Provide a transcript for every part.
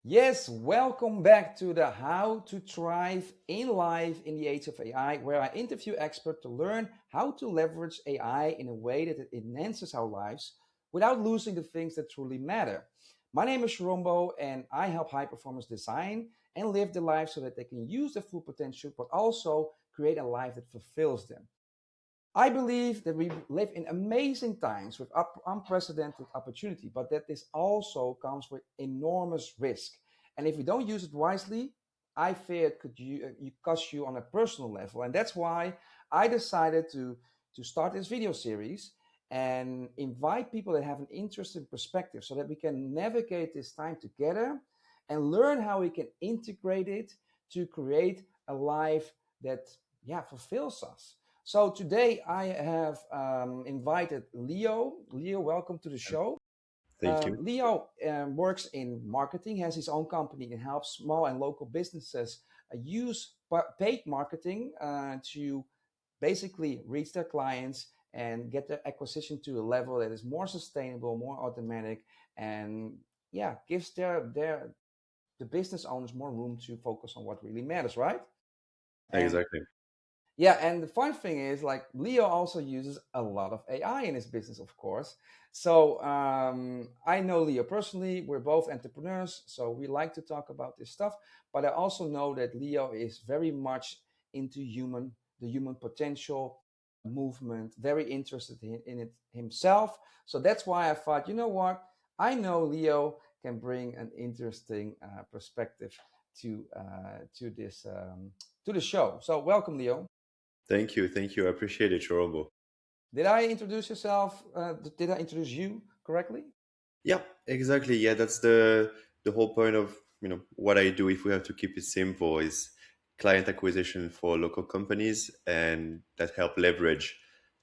Yes, welcome back to the How to Thrive in Life in the Age of AI, where I interview experts to learn how to leverage AI in a way that it enhances our lives without losing the things that truly matter. My name is Sharombo, and I help high performers design and live their life so that they can use their full potential, but also create a life that fulfills them. I believe that we live in amazing times with unprecedented opportunity, but that this also comes with enormous risk. And if we don't use it wisely, I fear it could cost you on a personal level. And that's why I decided to start this video series and invite people that have an interesting perspective so that we can navigate this time together and learn how we can integrate it to create a life that fulfills us. So today I have invited Leo. Leo, welcome to the show. Thank you. Leo works in marketing, has his own company, and helps small and local businesses use paid marketing to basically reach their clients and get their acquisition to a level that is more sustainable, more automatic, and gives their the business owners more room to focus on what really matters, right? And Exactly. and the fun thing is, like, Leo also uses a lot of AI in his business, of course. So I know Leo personally. We're both entrepreneurs, so we like to talk about this stuff. But I also know that Leo is very much into the human potential movement, very interested in it himself. So that's why I thought, you know what? I know Leo can bring an interesting perspective to this to the show. So welcome, Leo. Thank you. Thank you. I appreciate it, Chorobo. Did I introduce yourself? Did I introduce you correctly? Yeah, exactly. Yeah, that's the whole point of what I do. If we have to keep it simple, is client acquisition for local companies and that help leverage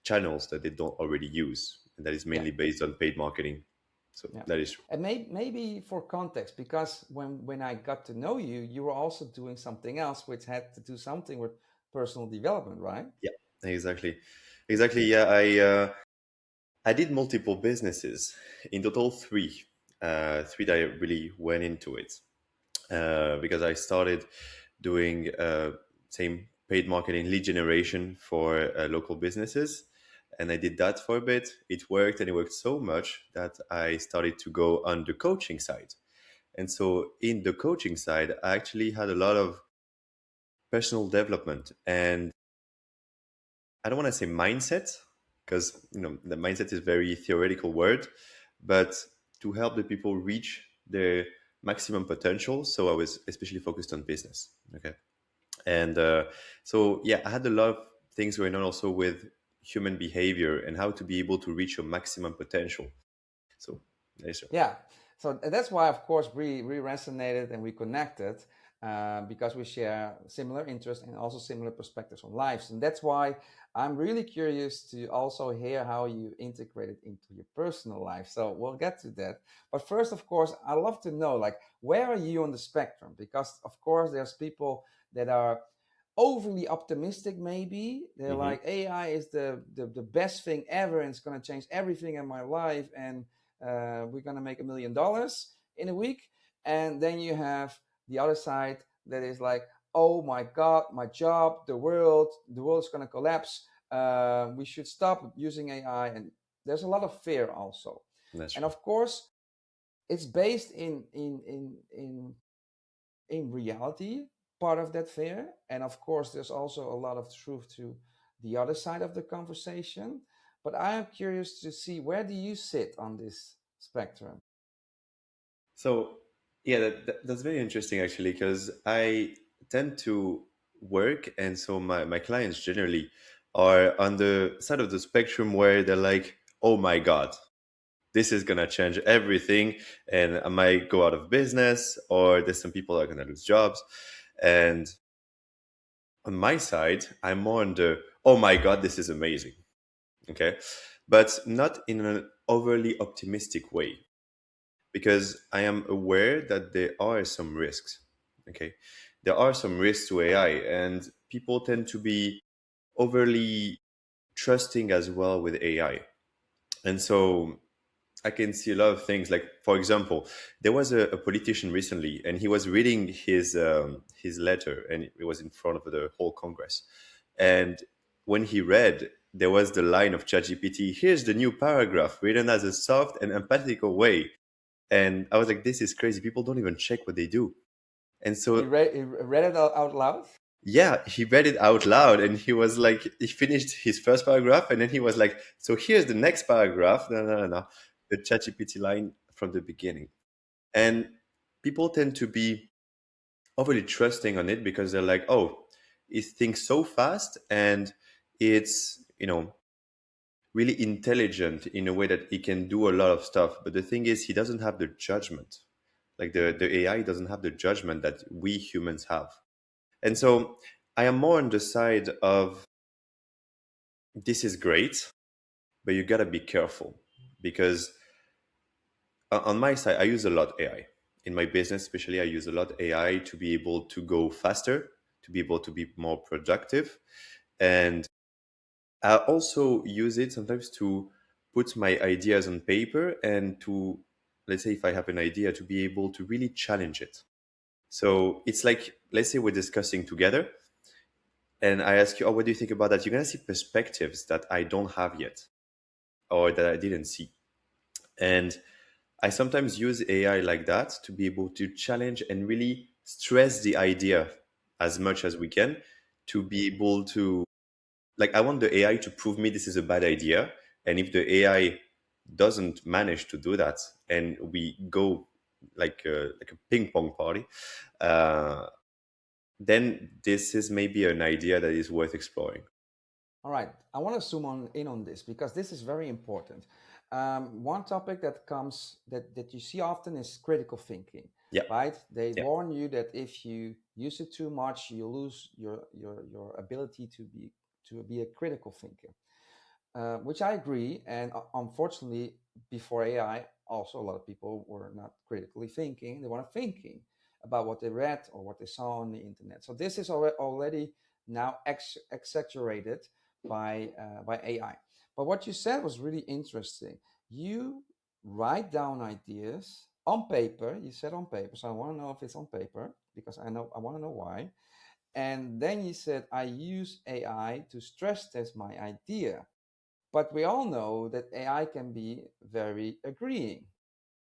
channels that they don't already use, and that is Yeah, mainly based on paid marketing. So yeah. that is true. And maybe for context, because when I got to know you, you were also doing something else, which had to do something with personal development, right? Yeah, exactly, exactly. Yeah, I did multiple businesses, in total three, three that I really went into it. Because I started doing same paid marketing lead generation for local businesses. And I did that for a bit. It worked, and it worked so much that I started to go on the coaching side. And so in the coaching side, I actually had a lot of personal development, and I don't want to say mindset, because the mindset is a very theoretical word, but to help the people reach their maximum potential. So I was especially focused on business. Okay. And so, yeah, I had a lot of things going on also with human behavior and how to be able to reach your maximum potential. So, yes, sir. Yeah. So that's why, of course, we resonated and we connected because we share similar interests and also similar perspectives on lives. And that's why I'm really curious to also hear how you integrate it into your personal life. So we'll get to that. But first, of course, I love to know, like, where are you on the spectrum? Because, of course, there's people that are overly optimistic. Maybe they're Hmm. like, AI is the best thing ever and it's going to change everything in my life, and we're going to make $1 million in a week. And then you have the other side that is like, oh my God, my job, the world's going to collapse. We should stop using AI. And there's a lot of fear also. That's And true. of course, it's based in reality, part of that fear. And of course, there's also a lot of truth to the other side of the conversation. But I am curious to see, where do you sit on this spectrum? So, yeah, that's very interesting actually, because I tend to work, and so my clients generally are on the side of the spectrum where they're like, oh my God, this is gonna change everything, and I might go out of business, or there's some people that are gonna lose jobs. And on my side, I'm more on the oh my God, this is amazing. Okay. But not in an overly optimistic way, because I am aware that there are some risks. Okay. There are some risks to AI, and people tend to be overly trusting as well with AI. And so I can see a lot of things. Like, for example, there was a politician recently, and he was reading his letter, and it was in front of the whole Congress. And when he read, there was the line of ChatGPT. Here's the new paragraph written as a soft and empathetical way. And I was like, this is crazy. People don't even check what they do. And so He read it out loud. yeah, he read it out loud, and he was like, he finished his first paragraph, and then he was like, so here's the next paragraph. No, no, no, no. The ChatGPT line from the beginning. And people tend to be overly trusting on it because they're like, oh, it thinks so fast, and it's, really intelligent in a way that he can do a lot of stuff. But the thing is, he doesn't have the judgment. Like the AI doesn't have the judgment that we humans have. And so I am more on the side of this is great, but you gotta be careful because on my side, I use a lot AI. In my business, especially, I use a lot AI to be able to go faster, to be able to be more productive. And I also use it sometimes to put my ideas on paper and to, let's say, if I have an idea, to be able to really challenge it. So it's like, let's say we're discussing together and I ask you, oh, what do you think about that? You're going to see perspectives that I don't have yet or that I didn't see. And I sometimes use AI like that to be able to challenge and really stress the idea as much as we can to be able to, like, I want the AI to prove me this is a bad idea. And if the AI doesn't manage to do that and we go like a ping pong party, uh, then this is maybe an idea that is worth exploring. All right, I want to zoom on in on this because this is very important. One topic that comes that you see often is critical thinking, Yeah, right? They yeah, warn you that if you use it too much, you lose your ability to be a critical thinker, which I agree. And unfortunately, before AI, also a lot of people were not critically thinking; they were thinking about what they read or what they saw on the internet. So this is already now exaggerated by AI. But what you said was really interesting. You write down ideas on paper. You said on paper, so I want to know if it's on paper because I want to know why. And then you said I use AI to stress test my idea. But we all know that AI can be very agreeing.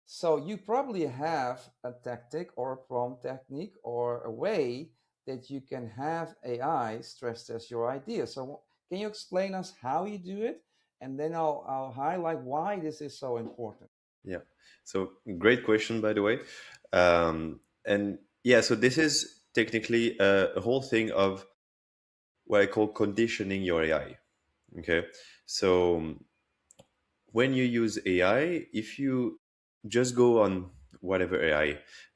So you probably have a tactic or a prompt technique or a way that you can have AI stress test your idea. So can you explain us how you do it? And then I'll highlight why this is so important. yeah. So great question, by the way. And yeah, so this is technically a whole thing of what I call conditioning your AI. Okay. So when you use AI, if you just go on whatever AI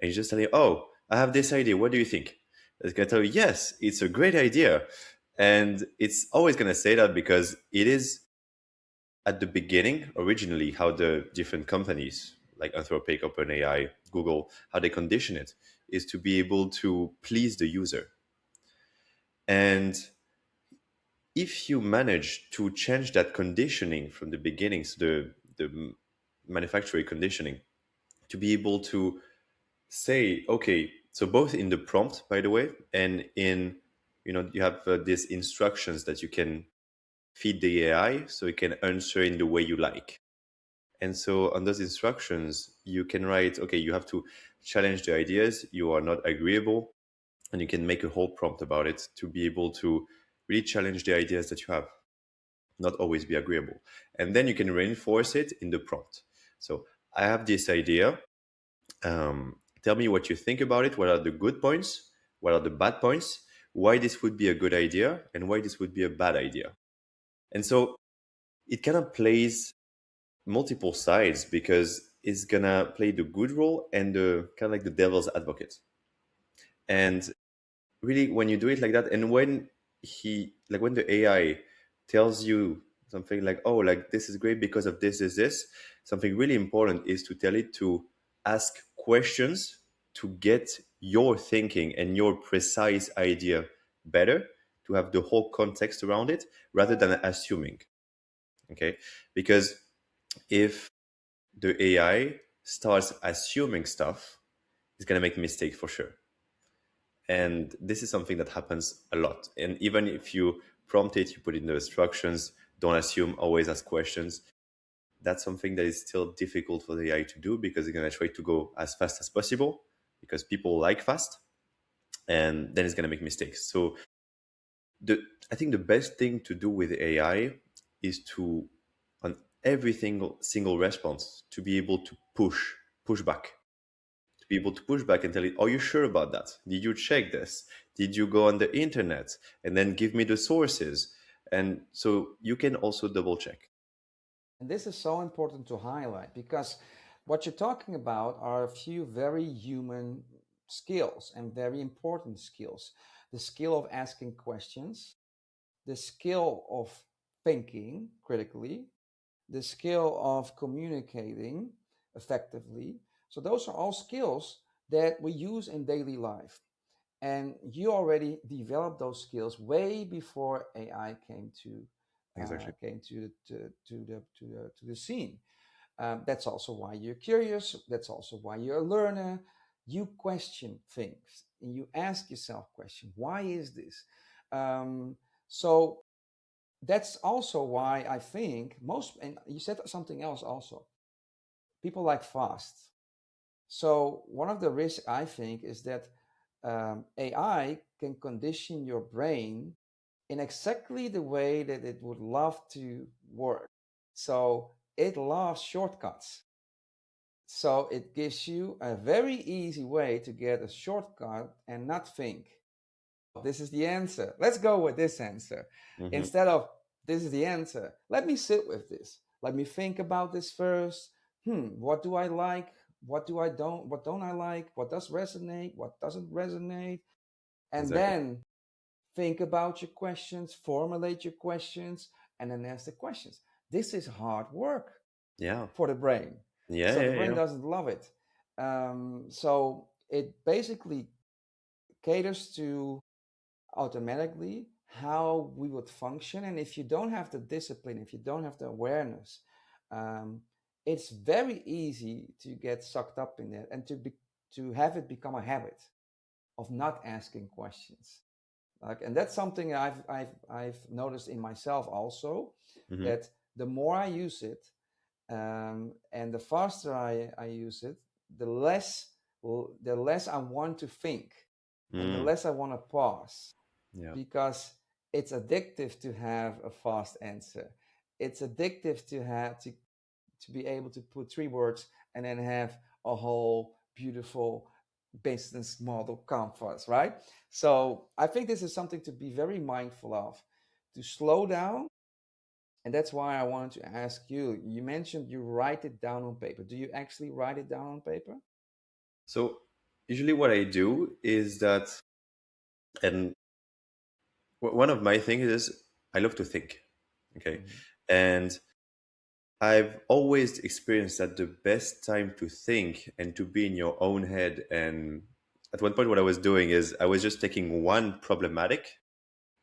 and you just tell it, oh, I have this idea. What do you think? It's going to tell you, yes, it's a great idea. And it's always going to say that because it is at the beginning, originally, how the different companies like Anthropic, OpenAI, Google, how they condition it is to be able to please the user. And if you manage to change that conditioning from the beginning, so the manufacturing conditioning, to be able to say, okay, so both in the prompt, by the way, and in, you have these instructions that you can feed the AI so it can answer in the way you like. And so on those instructions, you can write, okay, you have to challenge the ideas, you are not agreeable, and you can make a whole prompt about it to be able to really challenge the ideas that you have, not always be agreeable. And then you can reinforce it in the prompt. So I have this idea. Tell me what you think about it. What are the good points? What are the bad points? Why this would be a good idea and why this would be a bad idea. And so it kind of plays multiple sides because it's gonna play the good role and the kind of like the devil's advocate. And really, when you do it like that, and when when the AI tells you something like, oh, like this is great because of this, something really important is to tell it to ask questions to get your thinking and your precise idea better, to have the whole context around it rather than assuming. Okay, because if the AI starts assuming stuff, it's going to make mistakes for sure. And this is something that happens a lot. And even if you prompt it, you put in the instructions, don't assume, always ask questions. That's something that is still difficult for the AI to do because it's going to try to go as fast as possible because people like fast, and then it's going to make mistakes. So the I think the best thing to do with AI is to, on every single response, to be able to push back, to be able to push back and tell it, are you sure about that? Did you check this? Did you go on the internet? And then give me the sources. And so you can also double check. And this is so important to highlight because what you're talking about are a few very human skills and very important skills. The skill of asking questions, the skill of thinking critically, the skill of communicating effectively. So, those are all skills that we use in daily life. And you already developed those skills way before AI Exactly. came to the scene. That's also why you're curious. That's also why you're a learner. You question things and you ask yourself questions. Why is this? So that's also why I think most, and you said something else also, people like fast. So one of the risks I think is that AI can condition your brain in exactly the way that it would love to work. So it loves shortcuts. So it gives you a very easy way to get a shortcut and not think, this is the answer. Let's go with this answer. Hmm. Instead of, this is the answer. Let me sit with this. Let me think about this first. What do I like? What don't I like? What does resonate? What doesn't resonate? And Exactly. then think about your questions, formulate your questions, and then ask the questions. This is hard work Yeah. for the brain. Yeah. So the Yeah. brain Yeah. doesn't love it. So it basically caters to automatically how we would function. And if you don't have the discipline, if you don't have the awareness, um, it's very easy to get sucked up in it and to have it become a habit of not asking questions. Like, and that's something I've noticed in myself also, Hmm. that the more I use it, and the faster I use it, the less the less I want to think, and the Mm. less I want to pause, Yeah. because it's addictive to have a fast answer. It's addictive to have to be able to put three words and then have a whole beautiful business model canvas, right? So I think this is something to be very mindful of, to slow down. And that's why I wanted to ask you. You mentioned you write it down on paper. Do you actually write it down on paper? So usually what I do is that, and one of my things is I love to think. Okay. Mhm. And I've always experienced that the best time to think and to be in your own head. And at one point, what I was doing is I was just taking one problematic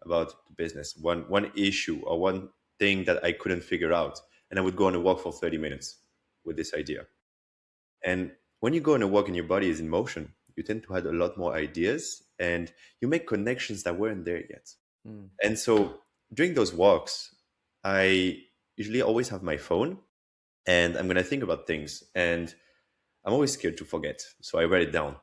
about the business, one issue or one thing that I couldn't figure out, and I would go on a walk for 30 minutes with this idea. And when you go on a walk and your body is in motion, you tend to have a lot more ideas and you make connections that weren't there yet. Mm. And so during those walks, I usually always have my phone and I'm going to think about things. And I'm always scared to forget. So I write it down.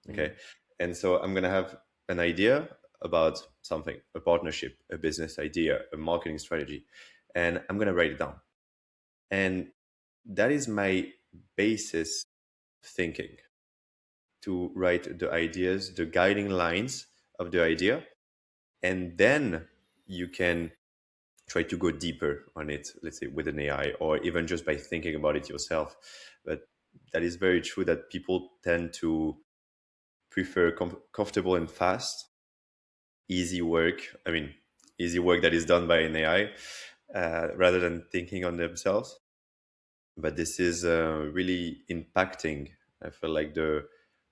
Mm. Okay. And so I'm going to have an idea about something, a partnership, a business idea, a marketing strategy. And I'm going to write it down. And that is my basis thinking, to write the ideas, the guiding lines of the idea. And then you can try to go deeper on it, let's say with an AI, or even just by thinking about it yourself. But that is very true that people tend to prefer comfortable and fast, easy work. I mean, easy work that is done by an AI rather than thinking on themselves. But this is really impacting, I feel like, the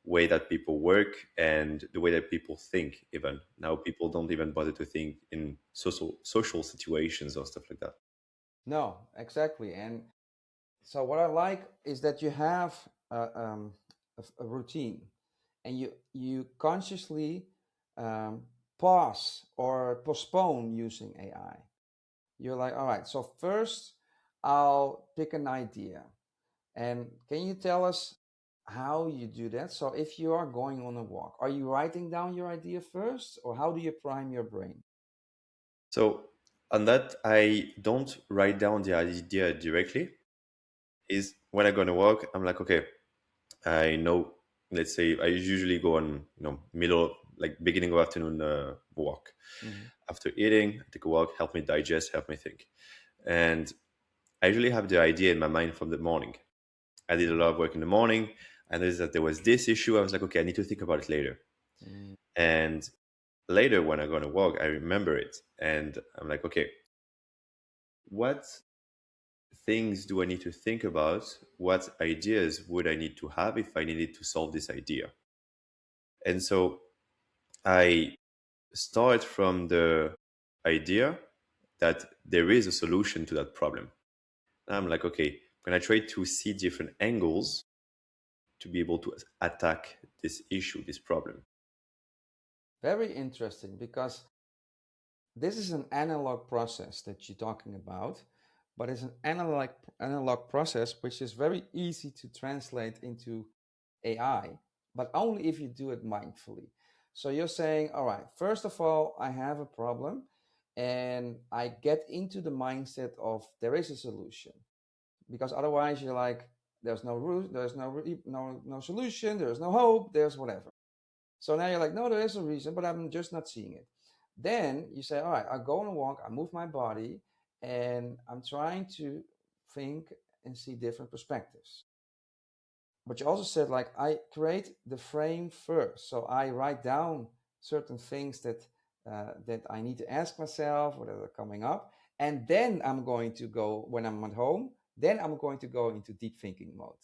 way that people work and the way that people think. Even now, people don't even bother to think in social situations or stuff like that. No, exactly. And So what I like is that you have a routine, and you consciously um, pause or postpone using AI. You're like, all right, so first I'll pick an idea. And can you tell us how you do that? So if you are going on a walk, are you writing down your idea first, or how do you prime your brain? So on that, I don't write down the idea directly. Is when I go on a walk, I'm like, okay, I know. Let's say I usually go on, middle, like beginning of afternoon walk. Mhm. After eating, I take a walk, help me digest, help me think, and I usually have the idea in my mind from the morning. I did a lot of work in the morning. I noticed that there was this issue. I was like, okay, I need to think about it later. Mm. And later, when I go on a walk, I remember it, and I'm like, okay, what things do I need to think about? What ideas would I need to have if I needed to solve this idea? And so I start from the idea that there is a solution to that problem. And I'm like, okay, when I try to see different angles to be able to attack this issue, this problem. Very interesting, because this is an analog process that you're talking about, but it's an analog process which is very easy to translate into AI, but only if you do it mindfully. So you're saying, all right, first of all, I have a problem, and I get into the mindset of there is a solution, because otherwise you're like, there's no root, there's no solution, there's no hope, there's whatever. So now you're like, no, there is a reason, but I'm just not seeing it. Then you say, all right, I go on a walk, I move my body, and I'm trying to think and see different perspectives. But you also said, like, I create the frame first. So I write down certain things that I need to ask myself or that are coming up. And then I'm going to go, when I'm at home, then I'm going to go into deep thinking mode.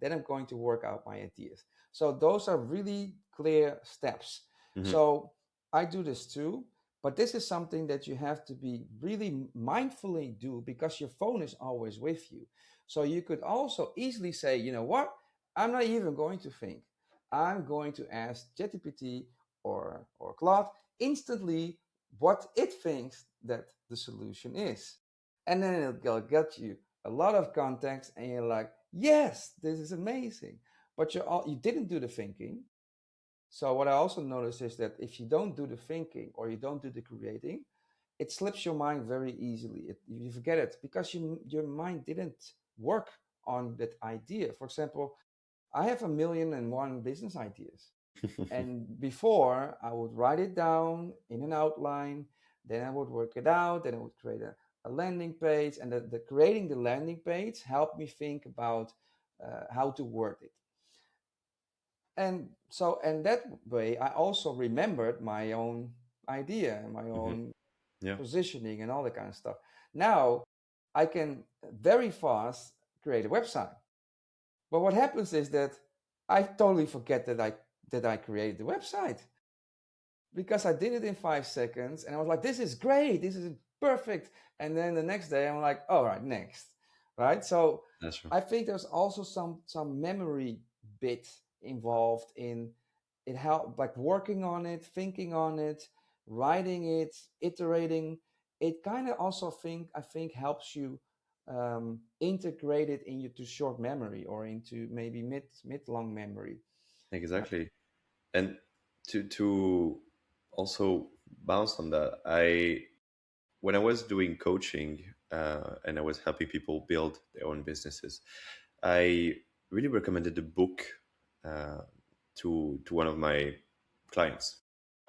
Then I'm going to work out my ideas. So those are really clear steps. Mhm. So I do this too, but this is something that you have to be really mindfully do, because your phone is always with you. So you could also easily say, you know what? I'm not even going to think. I'm going to ask ChatGPT or Claude instantly what it thinks that the solution is. And then it'll get you a lot of context, and you're like, yes, this is amazing. But you didn't do the thinking. So what I also noticed is that if you don't do the thinking or you don't do the creating, it slips your mind very easily. You forget it because your mind didn't work on that idea. For example, I have a million and one business ideas. And before, I would write it down in an outline, then I would work it out, then I would create a landing page. And the creating the landing page helped me think about how to word it. And so, and that way, I also remembered my own idea and my Mhm. own Yeah, positioning and all that kind of stuff. Now, I can very fast create a website. But what happens is that I totally forget that I created the website, because I did it in 5 seconds, and I was like, this is great, this is perfect. And then the next day I'm like, all right, next. Right. So that's true. I think there's also some memory bit involved in it, help like working on it, thinking on it, writing it, iterating. It kind of also I think helps you integrate it into short memory or into maybe mid long memory. Uh, Exactly. And to also bounce on that, I when I was doing coaching and I was helping people build their own businesses, I really recommended the book uh, to one of my clients.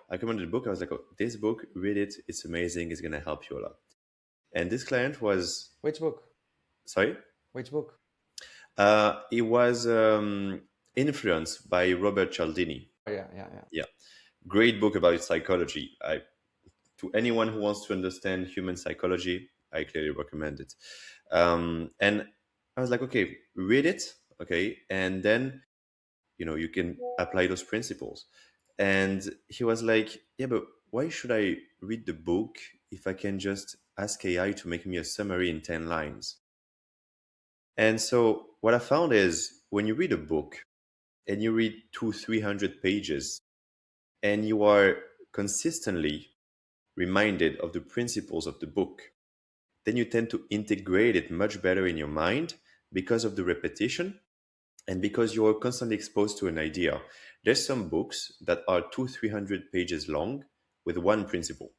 I recommended the book. I was like, oh, this book, read it. It's amazing. It's gonna help you a lot. And this client was which book? sorry. Which book? It was influenced by Robert Cialdini. Oh, yeah, yeah, yeah. Yeah, great book about psychology. To anyone who wants to understand human psychology, I clearly recommend it. And I was like, okay, read it, okay, and then you can apply those principles. And he was like, yeah, but why should I read the book if I can just ask AI to make me a summary in 10 lines? And so what I found is when you read a book and you read 300 pages and you are consistently reminded of the principles of the book, then you tend to integrate it much better in your mind because of the repetition and because you're constantly exposed to an idea. There's some books that are 300 pages long with one principle.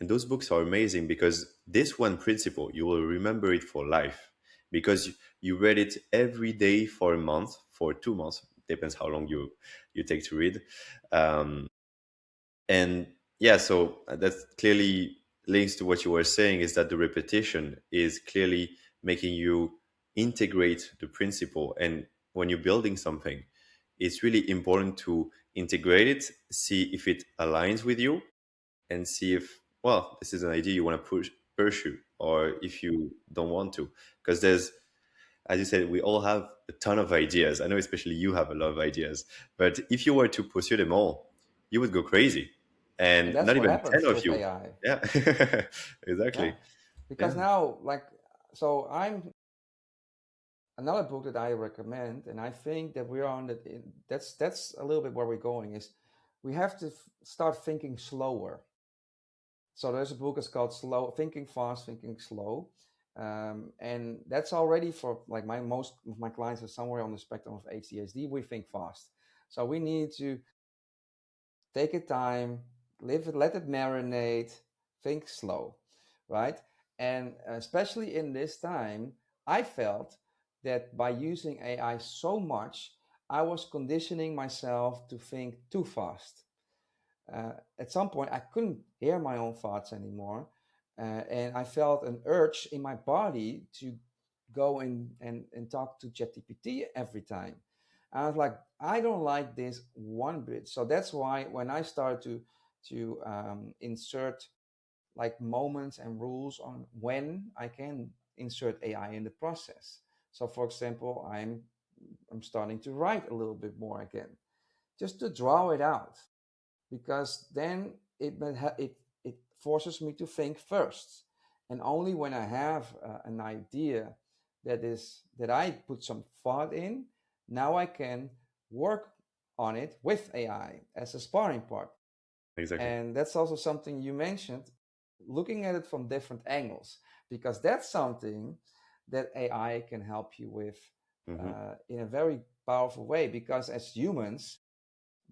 And those books are amazing because this one principle, you will remember it for life because you read it every day for a month, for 2 months, depends how long you take to read. Um, and yeah, so that clearly links to what you were saying is that the repetition is clearly making you integrate the principle. And when you're building something, it's really important to integrate it, see if it aligns with you, and see if, well, this is an idea you want to pursue, or if you don't want to. Because there's, as you said, we all have a ton of ideas. I know especially you have a lot of ideas, but if you were to pursue them all, you would go crazy, And and that's not what even 10 happens of with you. AI. Yeah. Yeah. Exactly. Because Yeah. now, like, so I'm another book that I recommend, and I think that we're on that. That's a little bit where we're going. Is we have to start thinking slower. So there's a book that's called Slow Thinking Fast, Thinking Slow, and that's already for like my most of my clients are somewhere on the spectrum of ADHD. We think fast, so we need to take it time, live it, let it marinate, think slow, right? And especially in this time, I felt that by using AI so much, I was conditioning myself to think too fast. At some point, I couldn't hear my own thoughts anymore. And I felt an urge in my body to go and talk to ChatGPT every time. I was like, I don't like this one bit. So that's why when I started to insert like moments and rules on when I can insert AI in the process. So, for example, I'm starting to write a little bit more again, just to draw it out because then it forces me to think first, and only when I have an idea that I put some thought in, now I can work on it with AI as a sparring partner. Exactly. And that's also something you mentioned, looking at it from different angles, because that's something that AI can help you with Hmm. in a very powerful way. Because as humans,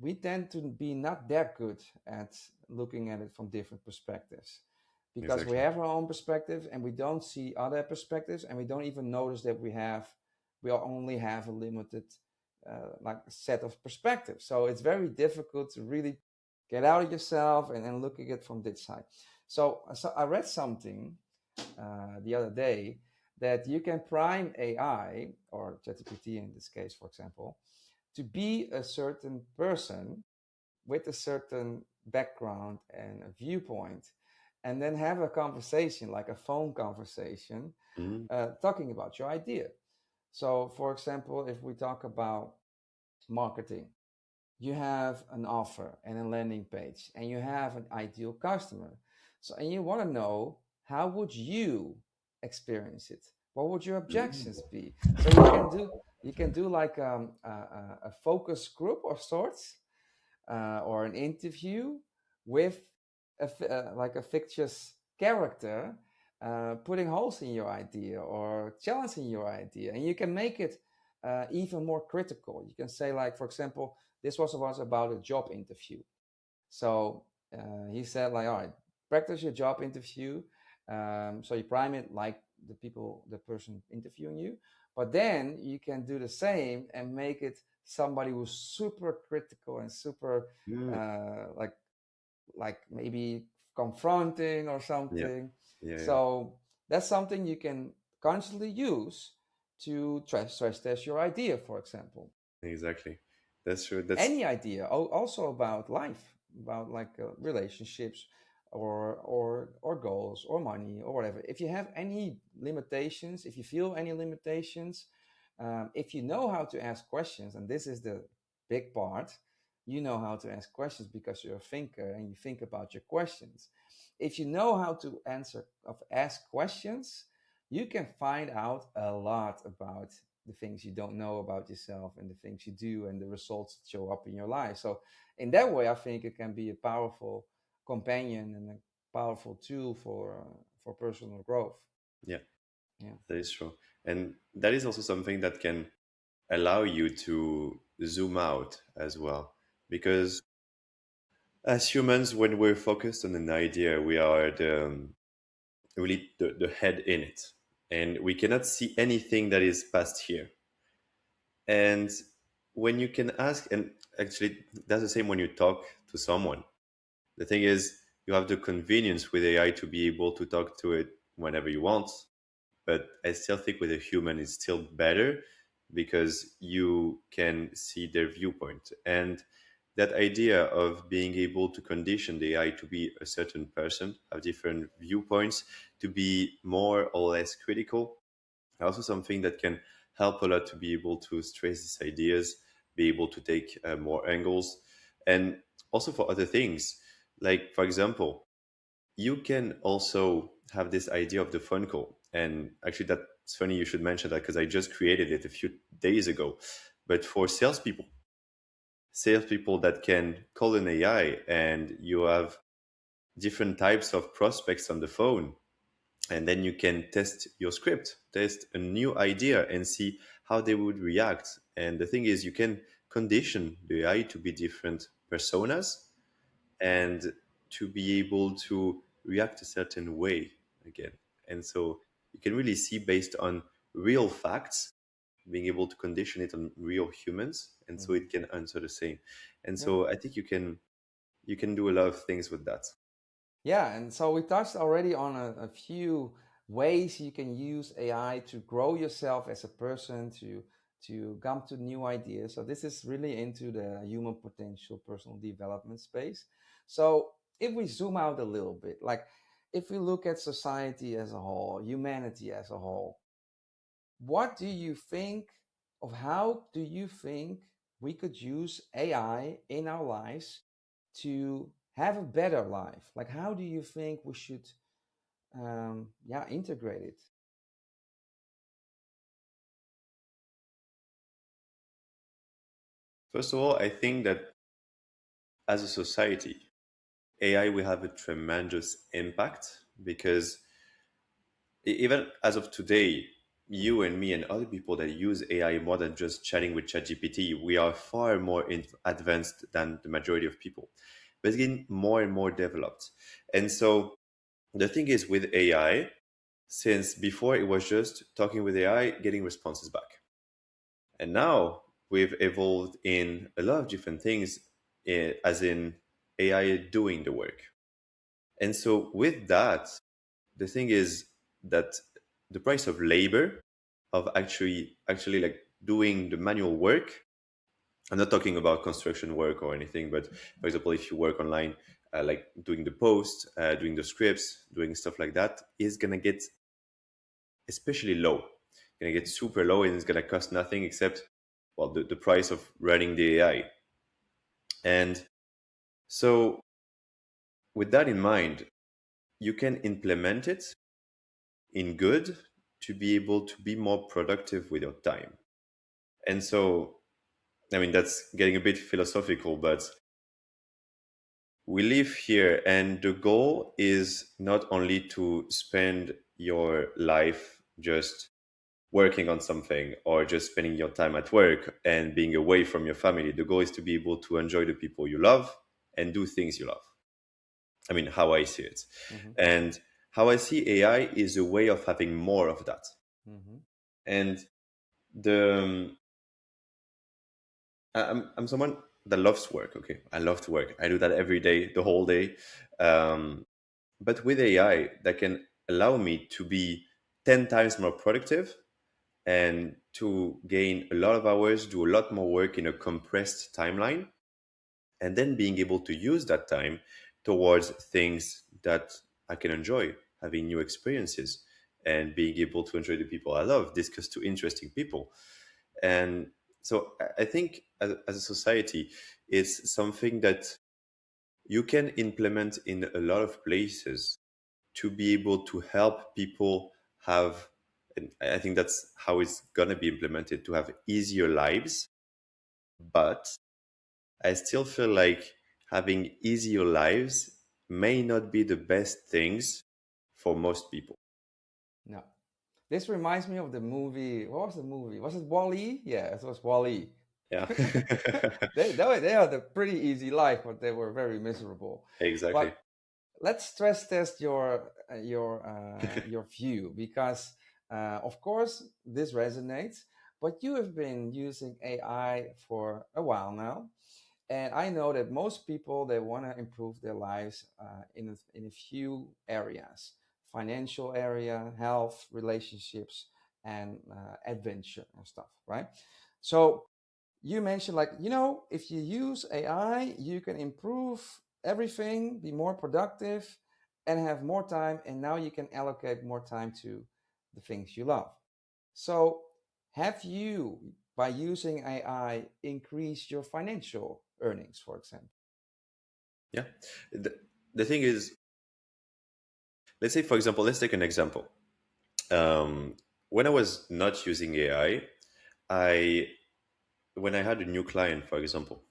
we tend to be not that good at looking at it from different perspectives because we Exactly. have our own perspective and we don't see other perspectives, and we don't even notice that we only have a limited like set of perspectives. So it's very difficult to really get out of yourself and look at it from this side. So I read something the other day that you can prime AI or ChatGPT in this case, for example, to be a certain person with a certain background and a viewpoint, and then have a conversation, like a phone conversation, Hmm. talking about your idea. So, for example, if we talk about marketing, you have an offer and a landing page, and you have an ideal customer. So, and you want to know how would you experience it? What would your objections be? So you can do like a focus group of sorts, or an interview with like a fictitious character, putting holes in your idea or challenging your idea, and you can make it even more critical. You can say, like, for example, this was about a job interview. So he said, like, all right, practice your job interview. So you prime it like the person interviewing you, but then you can do the same and make it somebody who's super critical and super Mm. like maybe confronting or Yeah. something. Yeah. Yeah. So that's something you can constantly use to stress test your idea, for example. Exactly. That's true. That's. Any idea, also about life, about like relationships, or goals or money or whatever. If you have any limitations, if you feel any limitations, if you know how to ask questions, and this is the big part, you know how to ask questions because you're a thinker and you think about your questions. If you know how to ask questions, you can find out a lot about the things you don't know about yourself and the things you do and the results that show up in your life. So in that way, I think it can be a powerful companion and a powerful tool for personal growth. Yeah, Yeah. that is true. And that is also something that can allow you to zoom out as well. Because as humans, when we're focused on an idea, we are really the head in it. And we cannot see anything that is past here. And when you can ask, and actually, that's the same when you talk to someone. The thing is, you have the convenience with AI to be able to talk to it whenever you want. But I still think with a human, it's still better because you can see their viewpoint. And that idea of being able to condition the AI to be a certain person, have different viewpoints, to be more or less critical, also something that can help a lot to be able to stress these ideas, be able to take more angles, and also for other things. Like, for example, you can also have this idea of the phone call. And actually, that's funny you should mention that because I just created it a few days ago. But for salespeople that can call an AI, and you have different types of prospects on the phone, and then you can test your script, test a new idea, and see how they would react. And the thing is, you can condition the AI to be different personas and to be able to react a certain way again. And so you can really see based on real facts, being able to condition it on real humans, and so Hmm. it can answer the same. And Yeah. so I think you can do a lot of things with that. Yeah, and so we touched already on a few ways you can use AI to grow yourself as a person, to come to new ideas. So this is really into the human potential personal development space. So if we zoom out a little bit, like if we look at society as a whole, humanity as a whole, what do you think of how do you think we could use AI in our lives to have a better life? Like, how do you think we should, yeah, integrate it? First of all, I think that as a society, AI will have a tremendous impact because even as of today, you and me and other people that use AI more than just chatting with ChatGPT, we are far more advanced than the majority of people. But it's getting more and more developed. And so the thing is with AI, since before it was just talking with AI, getting responses back. And now we've evolved in a lot of different things, as in AI doing the work. And so with that, the thing is that the price of labor, of actually like doing the manual work, I'm not talking about construction work or anything, but for example, if you work online, like doing the post, doing the scripts, doing stuff like that, is gonna get especially low, gonna get super low, and it's gonna cost nothing except, well, the price of running the AI. And so with that in mind, you can implement it in good to be able to be more productive with your time. And so, I mean, that's getting a bit philosophical, but we live here, and the goal is not only to spend your life just working on something or just spending your time at work and being away from your family. The goal is to be able to enjoy the people you love and do things you love. I mean, how I see it. Hmm. And how I see AI is a way of having more of that. Hmm. And the I'm someone that loves work. Okay, I love to work. I do that every day, the whole day. Um, but with AI, that can allow me to be 10 times more productive and to gain a lot of hours, do a lot more work in a compressed timeline, and then being able to use that time towards things that I can enjoy, having new experiences, and being able to enjoy the people I love, discuss to interesting people. And so I think as a society, it's something that you can implement in a lot of places to be able to help people have And I think that's how it's gonna be implemented to have easier lives. But I still feel like having easier lives may not be the best things for most people. No. This reminds me of the movie. What was the movie? Was it Wall-E? Yeah, it was Wall-E. Yeah. They had a pretty easy life, but they were very miserable. Exactly. But let's stress test your view, because of course this resonates. But you have been using AI for a while now, and I know that most people, they want to improve their lives in a few areas: financial area, health, relationships, and adventure and stuff, right? So you mentioned, like, if you use AI, you can improve everything, be more productive, and have more time, and now you can allocate more time to the things you love. So have you, by using AI, increased your financial earnings, for example? Yeah. The, the thing is, let's say, for example, let's take an example. Um, when I was not using AI, I when I had a new client, for example,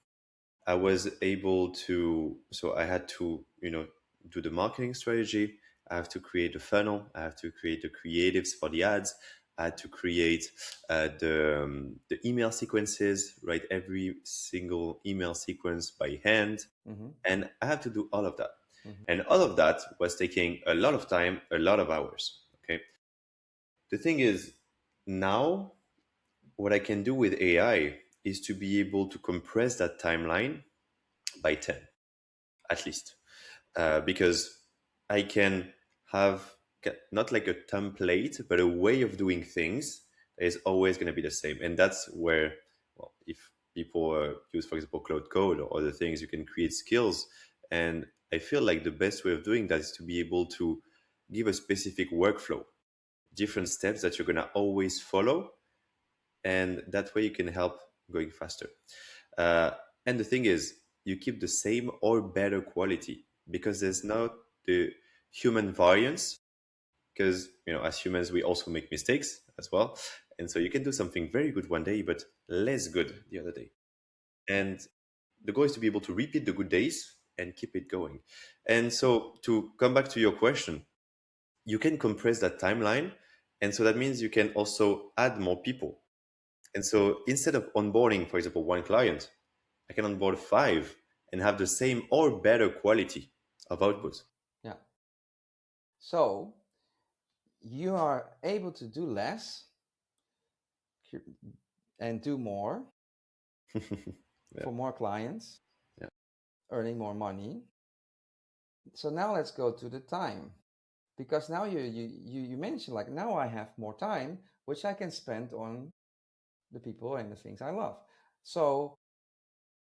I was able to, so I had to, do the marketing strategy. I have to create a funnel. I have to create the creatives for the ads. I had to create the email sequences, write every single email sequence by hand. Mm-hmm. And I had to do all of that. Mm-hmm. And all of that was taking a lot of time, a lot of hours. Okay. The thing is, now what I can do with AI is to be able to compress that timeline by 10 at least, because I can have not like a template, but a way of doing things that is always going to be the same. And that's where, well, if people use, for example, Cloud Code or other things, you can create skills. And I feel like the best way of doing that is to be able to give a specific workflow, different steps that you're going to always follow. And that way you can help going faster. Uh, and the thing is, you keep the same or better quality because there's not the human variance. Because as humans, we also make mistakes as well, and so you can do something very good one day, but less good the other day. And the goal is to be able to repeat the good days and keep it going. And so, to come back to your question, you can compress that timeline, and so that means you can also add more people. And so, instead of onboarding, for example, one client, I can onboard five and have the same or better quality of output. Yeah. So you are able to do less and do more Yeah, for more clients, yeah. earning more money. So now let's go to the time, because now you mentioned, like, now I have more time which I can spend on the people and the things I love. So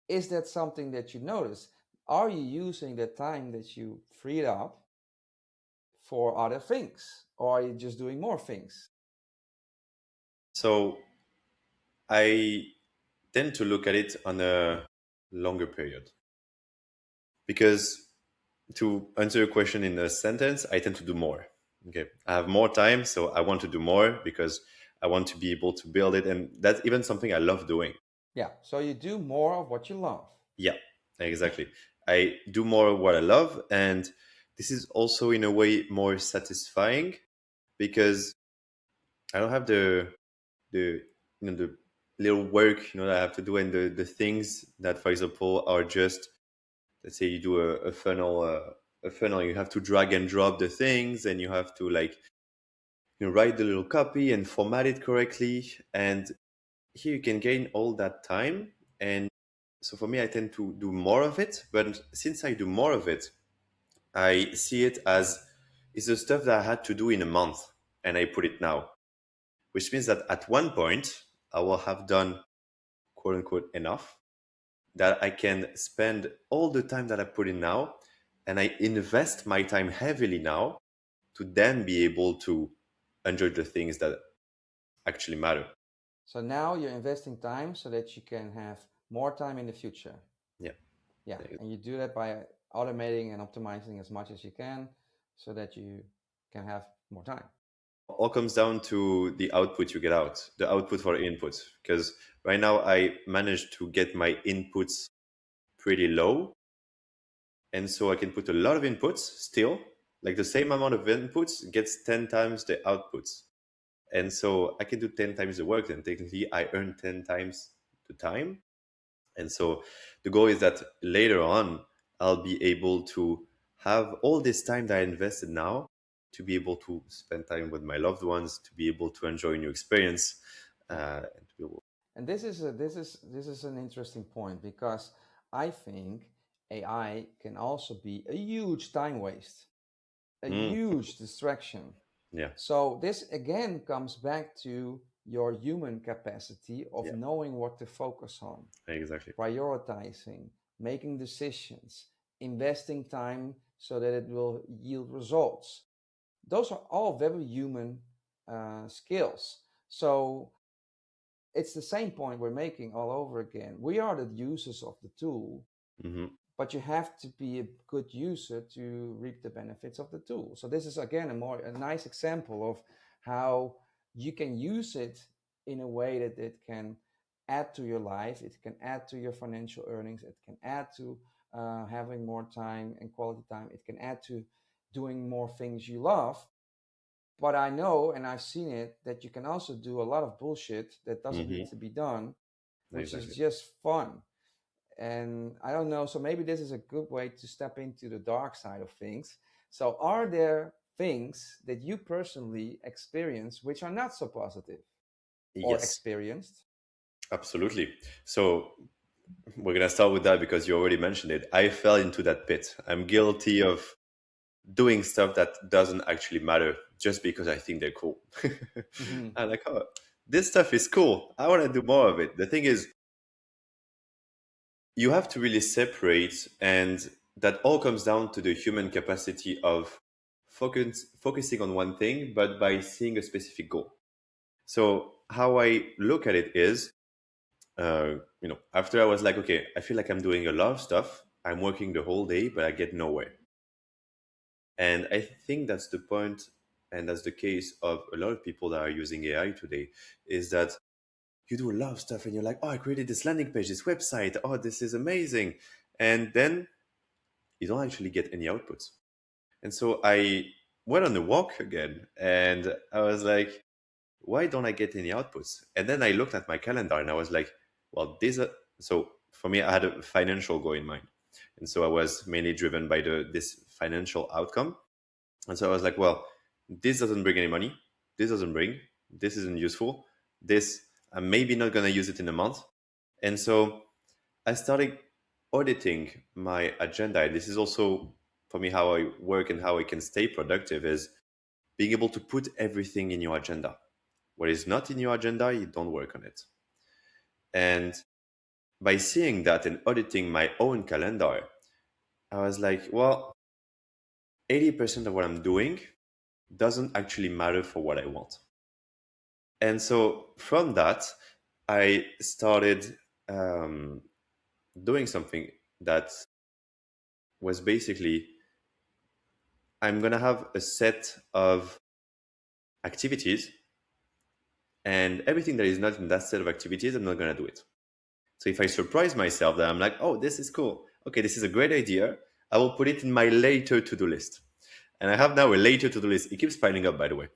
is that something that you notice? Are you using the time that you freed up for other things, or are you just doing more things? So I tend to look at it on a longer period because to answer your question in a sentence, I tend to do more. Okay. I have more time, so I want to do more because I want to be able to build it. And that's even something I love doing. Yeah, so you do more of what you love. Yeah, exactly. I do more of what I love. And this is also, in a way, more satisfying because I don't have the the little work that I have to do and the things that, for example, are just, let's say you do a funnel, you have to drag and drop the things and you have to like write the little copy and format it correctly. And here you can gain all that time. And so for me, I tend to do more of it. But since I do more of it, I see it as it's the stuff that I had to do in a month and I put it now, which means that at one point I will have done quote unquote enough that I can spend all the time that I put in now and I invest my time heavily now to then be able to enjoy the things that actually matter. So now you're investing time so that you can have more time in the future. Yeah. Yeah, and you do that by automating and optimizing as much as you can so that you can have more time. all comes down to the output you get out, the output for input. Because right now I managed to get my inputs pretty low. And so I can put a lot of inputs still, like the same amount of inputs gets 10 times the outputs. And so I can do 10 times the work, and technically I earn 10 times the time. And so the goal is that later on, I'll be able to have all this time that I invested now to be able to spend time with my loved ones, to be able to enjoy a new experience, Yeah. and to be able. And this is an interesting point because I think AI can also be a huge time waste, a Mm, huge distraction. yeah, So this again comes back to your human capacity of yeah, knowing what to focus on, exactly. prioritizing, making decisions, investing time so that it will yield results. Those are all very human skills. So it's the same point we're making all over again. We are the users of the tool, Hmm. but you have to be a good user to reap the benefits of the tool. So this is again a nice example of how you can use it in a way that it can add to your life, it can add to your financial earnings, it can add to having more time and quality time, it can add to doing more things you love. But I know, and I've seen it, that you can also do a lot of bullshit that doesn't need Hmm. to be done, which is Exactly. just fun. And I don't know, so maybe this is a good way to step into the dark side of things. So, are there things that you personally experience which are not so positive or Yes, experienced? absolutely. So we're gonna start with that because you already mentioned it. I fell into that pit. I'm guilty of doing stuff that doesn't actually matter just because I think they're cool. Hmm. I'm like, oh, this stuff is cool. I want to do more of it. The thing is, you have to really separate, and that all comes down to the human capacity of focusing on one thing, but by seeing a specific goal. So how I look at it is, after I was like, okay, I feel like I'm doing a lot of stuff. I'm working the whole day, but I get nowhere. And I think that's the point, and that's the case of a lot of people that are using AI today, is that you do a lot of stuff and you're like, oh, I created this landing page, this website, oh, this is amazing. And then you don't actually get any outputs. And so I went on a walk again and I was like, why don't I get any outputs? And then I looked at my calendar and I was like, well, these are so for me, I had a financial goal in mind. And so I was mainly driven by this financial outcome. And so I was like, well, this doesn't bring any money. This doesn't bring. This isn't useful. This, I'm maybe not going to use it in a month. And so I started auditing my agenda. And this is also for me how I work and how I can stay productive is being able to put everything in your agenda. What is not in your agenda, you don't work on it. And by seeing that and auditing my own calendar, I was like, well, 80% of what I'm doing doesn't actually matter for what I want. And so from that, I started um, doing something that was basically I'm going to have a set of activities, and everything that is not in that set of activities, I'm not going to do it. So if I surprise myself that I'm like, oh, this is cool. Okay, this is a great idea. I will put it in my later to do list. And I have now a later to do list. It keeps piling up, by the way.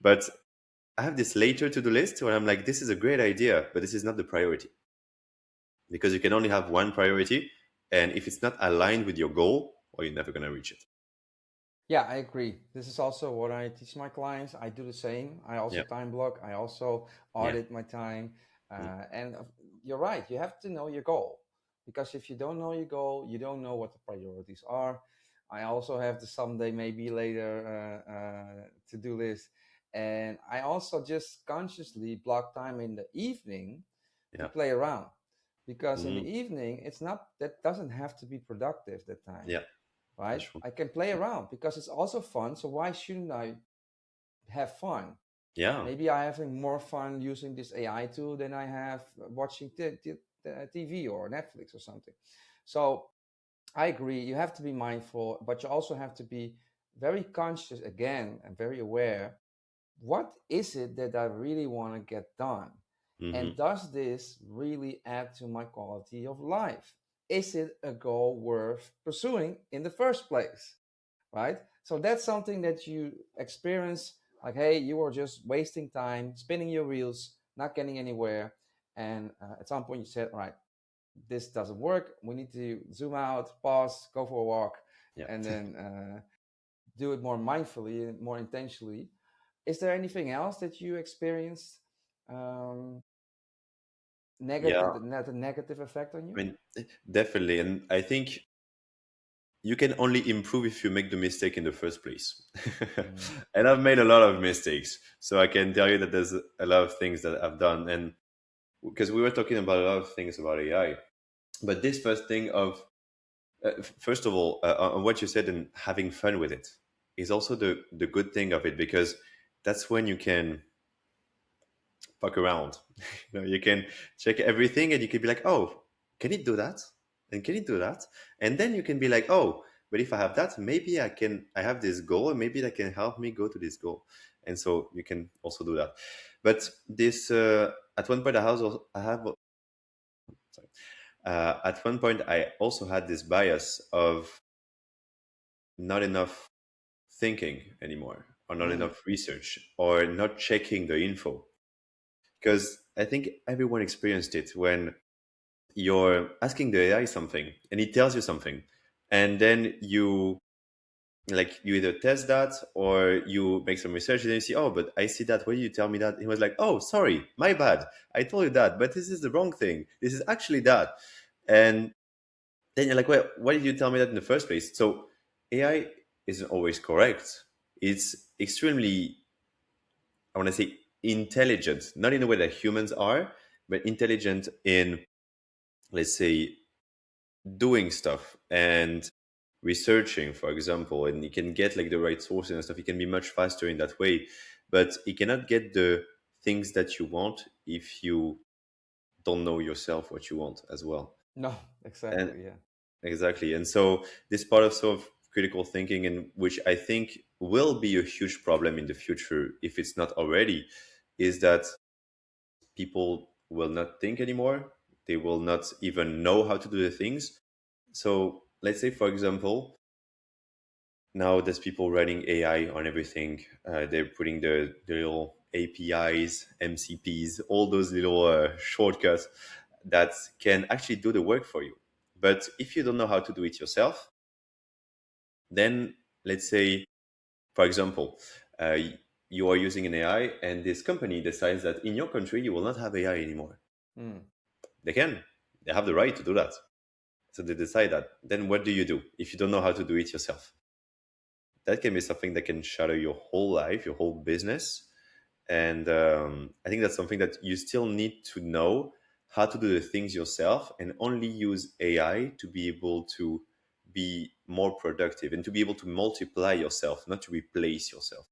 But I have this later to do list where I'm like, this is a great idea, but this is not the priority because you can only have one priority. And if it's not aligned with your goal, well, you're never going to reach it. Yeah, I agree. This is also what I teach my clients. I do the same. I also Yeah. time block. I also Yeah. audit my time. Mm. And you're right. You have to know your goal because if you don't know your goal, you don't know what the priorities are. I also have the someday, maybe later to do list. And I also just consciously block time in the evening to Yeah. play around because in the Mm. evening, it's not, that doesn't have to be productive that time, Yeah. right? That's true. I can play around because it's also fun. So why shouldn't I have fun? Yeah. Maybe I having more fun using this AI tool than I have watching TV or Netflix or something. So I agree. You have to be mindful, but you also have to be very conscious again and very aware what is it that I really want to get done? And Hmm. does this really add to my quality of life? Is it a goal worth pursuing in the first place? Right? So that's something that you experience like, hey, you are just wasting time, spinning your wheels, not getting anywhere. And at some point you said, all right, this doesn't work. We need to zoom out, pause, go for a walk, Yeah. and then do it more mindfully and more intentionally. Is there anything else that you experienced um, Yeah. negative, that had a negative effect on I you? mean, definitely. And I think you can only improve if you make the mistake in the first place. Mm. And I've made a lot of mistakes. So I can tell you that there's a lot of things that I've done. And because we were talking about a lot of things about AI, but this first thing of, first of all, on what you said and having fun with it is also the good thing of it, because that's when you can fuck around. You can check everything and you can be like, oh, can it do that? And can it do that? And then you can be like, oh, but if I have that, maybe I have this goal and maybe that can help me go to this goal. And so you can also do that. But this, at one point I have, sorry, at one point I also had this bias of not enough thinking anymore, or not Mm. enough research, or not checking the info. Because I think everyone experienced it when you're asking the AI something and it tells you something, and then you either test that or you make some research and then you see, oh, but I see that. Why did you tell me that? It was like, oh, sorry, my bad. I told you that, but this is the wrong thing. This is actually that. And then you're like, well, why did you tell me that in the first place? So AI isn't always correct. It's extremely, I want to say, intelligent, not in the way that humans are, but intelligent in, let's say, doing stuff and researching, for example, and you can get like the right sources and stuff. You can be much faster in that way, but you cannot get the things that you want if you don't know yourself what you want as well. No, And exactly. Yeah. exactly. And so this part of sort of critical thinking, and which I think will be a huge problem in the future if it's not already, is that people will not think anymore. They will not even know how to do the things. So let's say, for example, now there's people running AI on everything. They're putting the little APIs, MCPs, all those little shortcuts that can actually do the work for you. But if you don't know how to do it yourself, then let's say, for example, uh, you are using an AI and this company decides that in your country you will not have AI anymore. Mm. They can, they have the right to do that. So they decide that. Then what do you do if you don't know how to do it yourself? That can be something that can shatter your whole life, your whole business. And I think that's something that you still need to know how to do the things yourself, and only use AI to be able to be more productive and to be able to multiply yourself, not to replace yourself.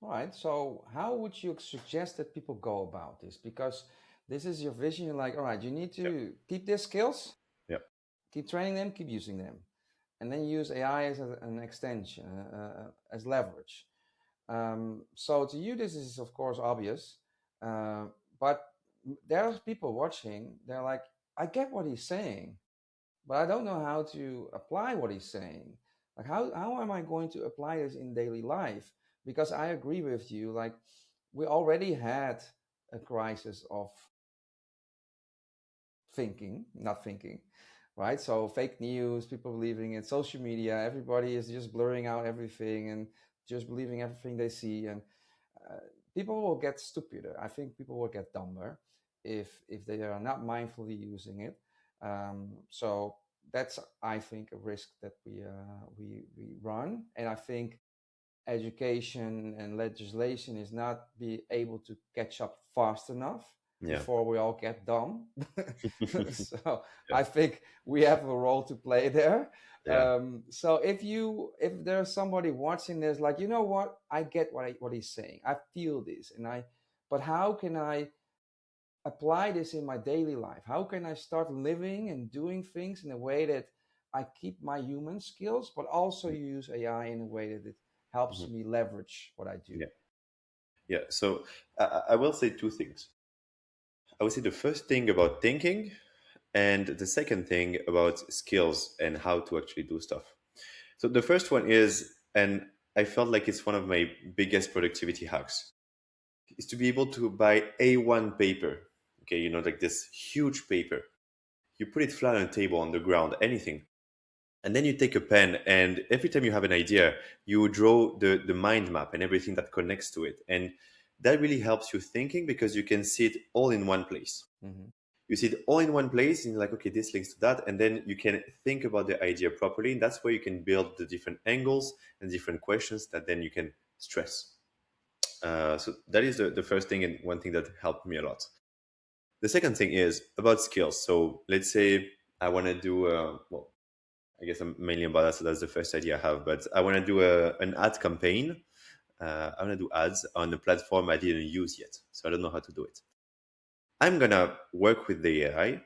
All right. So, how would you suggest that people go about this? Because this is your vision. You're like, all right, you need Yeah. to keep their skills, Yeah. keep training them, keep using them, and then use AI as an extension, as leverage. So, to you, this is of course obvious, uh, but there's people watching. They're like, I get what he's saying, but I don't know how to apply what he's saying. Like, how am I going to apply this in daily life? Because I agree with you. Like, we already had a crisis of thinking, not thinking, right? So fake news, people believing in social media, everybody is just blurring out everything and just believing everything they see, and uh, people will get stupider. I think people will get dumber if they are not mindfully using it. So that's, I think, a risk that we run, and I think education and legislation is not be able to catch up fast enough Yeah. before we all get dumb. So Yeah. I think we have a role to play there. Yeah. So if there's somebody watching this, like, you know what, I get what he's saying, I feel this, but how can I apply this in my daily life? How can I start living and doing things in a way that I keep my human skills, but also use AI in a way that it helps Mhm. me leverage what I do? Yeah. Yeah. So I will say two things. I would say the first thing about thinking, and the second thing about skills and how to actually do stuff. So the first one is, and I felt like it's one of my biggest productivity hacks, is to be able to buy A1 paper. Okay, like this huge paper. You put it flat on the table, on the ground, anything. And then you take a pen, and every time you have an idea, you draw the mind map and everything that connects to it. And that really helps you thinking because you can see it all in one place. Hmm. You see it all in one place, and you're like, okay, this links to that. And then you can think about the idea properly. And that's where you can build the different angles and different questions that then you can stress. So that is the first thing, and one thing that helped me a lot. The second thing is about skills. So let's say I want to do, well, I guess I'm mainly about that, so that's the first idea I have. But I want to do an ad campaign. I want to do ads on a platform I didn't use yet, so I don't know how to do it. I'm gonna work with the AI,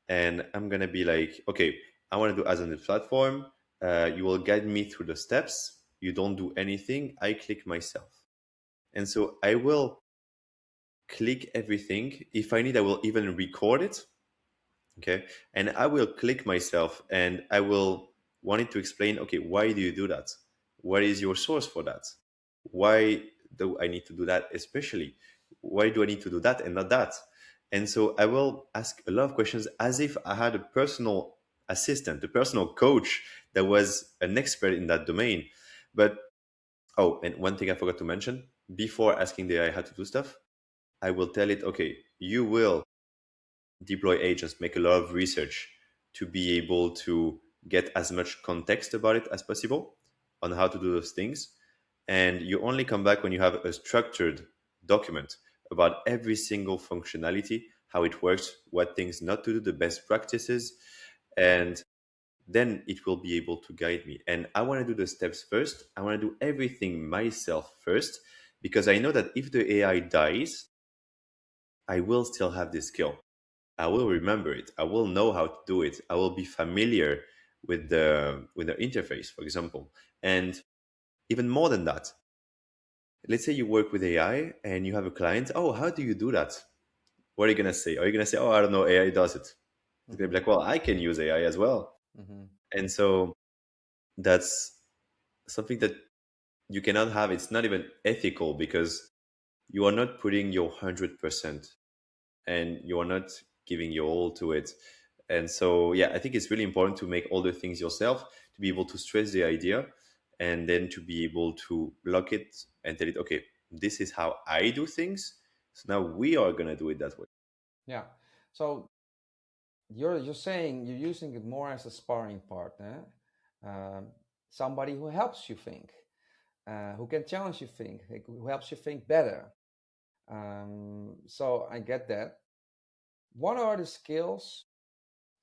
and I'm gonna be like, okay, I want to do ads on the platform. You will guide me through the steps. You don't do anything. I click myself, and so I will click everything. If I need, I will even record it. Okay, and I will click myself, and I will want it to explain, okay, why do you do that? What is your source for that? Why do I need to do that especially? Why do I need to do that and not that? And so I will ask a lot of questions as if I had a personal assistant, a personal coach that was an expert in that domain. But oh, and one thing I forgot to mention, before asking the AI how to do stuff, I will tell it, okay, you will deploy agents, make a lot of research to be able to get as much context about it as possible on how to do those things. And you only come back when you have a structured document about every single functionality, how it works, what things not to do, the best practices, and then it will be able to guide me. And I want to do the steps first. I want to do everything myself first because I know that if the AI dies, I will still have this skill. I will remember it. I will know how to do it. I will be familiar with the interface, for example. And even more than that, let's say you work with AI and you have a client. Oh, how do you do that? What are you gonna say? Are you gonna say, "Oh, I don't know, AI does it"? It's gonna be Hmm. like, "Well, I can use AI as well." Hmm. And so that's something that you cannot have. It's not even ethical because you are not putting your 100% and you are not giving your all to it. And so, yeah, I think it's really important to make all the things yourself, to be able to stress the idea, and then to be able to lock it and tell it, okay, this is how I do things. So now we are going to do it that way. Yeah. So you're saying you're using it more as a sparring partner, um, somebody who helps you think, who can challenge you think, who helps you think better. So I get that. What are the skills,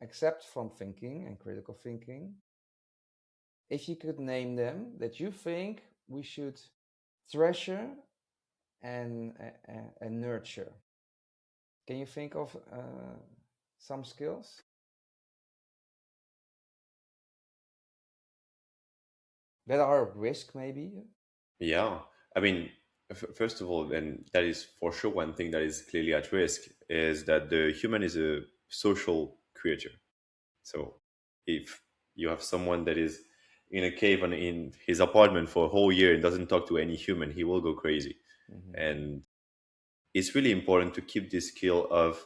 except from thinking and critical thinking, if you could name them, that you think we should treasure and nurture? Can you think of some skills that are at risk, maybe? Yeah. I mean, first of all, and that is for sure one thing that is clearly at risk is that the human is a social creature. So if you have someone that is in a cave and in his apartment for a whole year and doesn't talk to any human, he will go crazy. Hmm. And it's really important to keep this skill of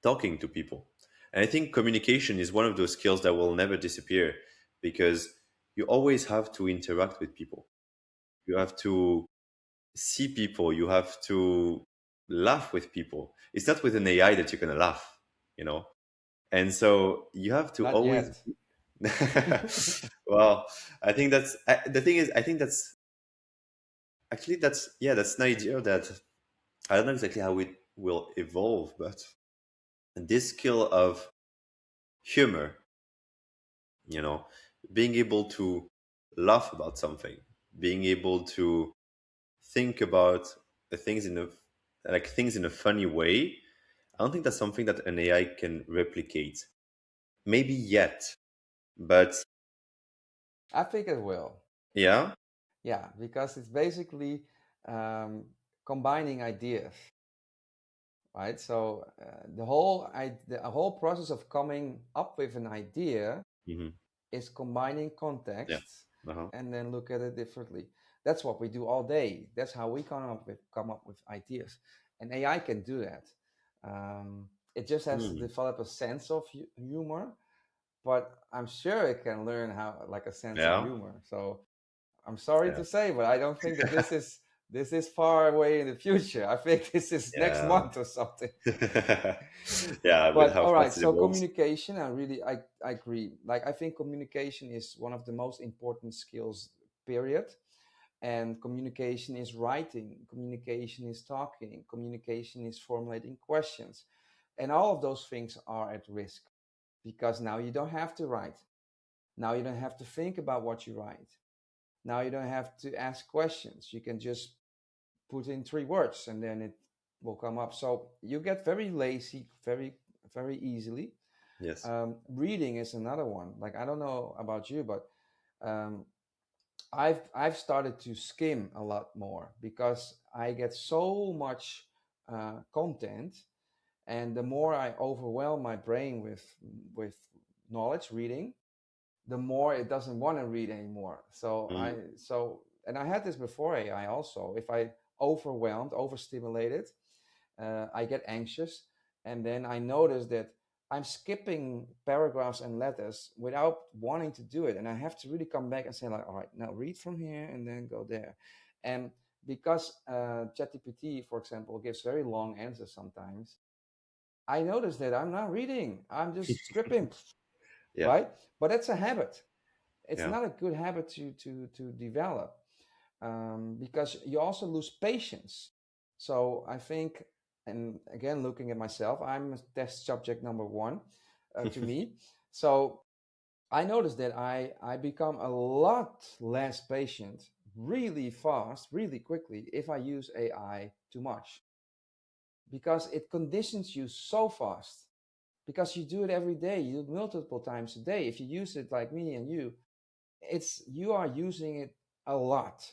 talking to people. And I think communication is one of those skills that will never disappear because you always have to interact with people. You have to see people, you have to laugh with people. It's not with an AI that you're going to laugh, you know? And so you have to Not always. yet. Well, I think the thing is, I think that's actually that's yeah, that's an idea that I don't know exactly how it will evolve, but this skill of humor, you know, being able to laugh about something, being able to think about the things in a things in a funny way. I don't think that's something that an AI can replicate. Maybe yet, but I think it will. yeah, Yeah, because it's basically, um, combining ideas, right? So the whole process of coming up with an idea Hmm. is combining Yeah. contexts Uh-huh. and then look at it differently. That's what we do all day. That's how we come up with ideas, and AI can do that. It just has to Mm. develop a sense of humor, but I'm sure it can learn how like a sense of Yeah. humor. So I'm sorry Yeah. to say, but I don't think that this is far away in the future. I think this is next Yeah. month or something. Yeah, with But how all right, fast it so evolves. communication, I agree. Like I think communication is one of the most important skills, period. And communication is writing, communication is talking, communication is formulating questions. And all of those things are at risk because now you don't have to write. Now you don't have to think about what you write. Now you don't have to ask questions. You can just put in 3 words and then it will come up. So you get very lazy very easily. Yes. Reading is another one. Like I don't know about you, but um, I've started to skim a lot more because I get so much content, and the more I overwhelm my brain with knowledge reading, the more it doesn't want to read anymore. Mm. And I had this before AI also. If I overstimulated, I get anxious, and then I notice that I'm skipping paragraphs and letters without wanting to do it, and I have to really come back and say like, all right, now read from here and then go there, and because ChatGPT, for example, gives very long answers sometimes, I notice that I'm not reading; I'm just skipping, Yeah. right? But that's a habit. It's Yeah. not a good habit to develop, because you also lose patience. So I think, and again, looking at myself, I'm a test subject number one to me. So I noticed that I become a lot less patient really fast, really quickly if I use AI too much because it conditions you so fast because you do it every day, you do it multiple times a day. If you use it like me and you are using it a lot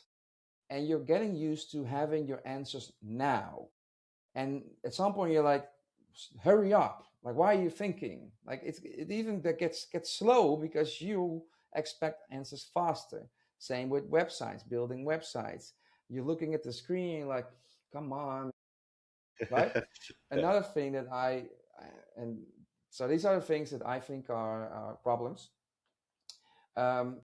and you're getting used to having your answers now. And at some point, you're like, hurry up. Like, why are you thinking? Like, it even that gets slow because you expect answers faster. Same with websites, building websites. You're looking at the screen, you're like, come on, right? Yeah. Another thing that and so these are the things that I think are problems. Um,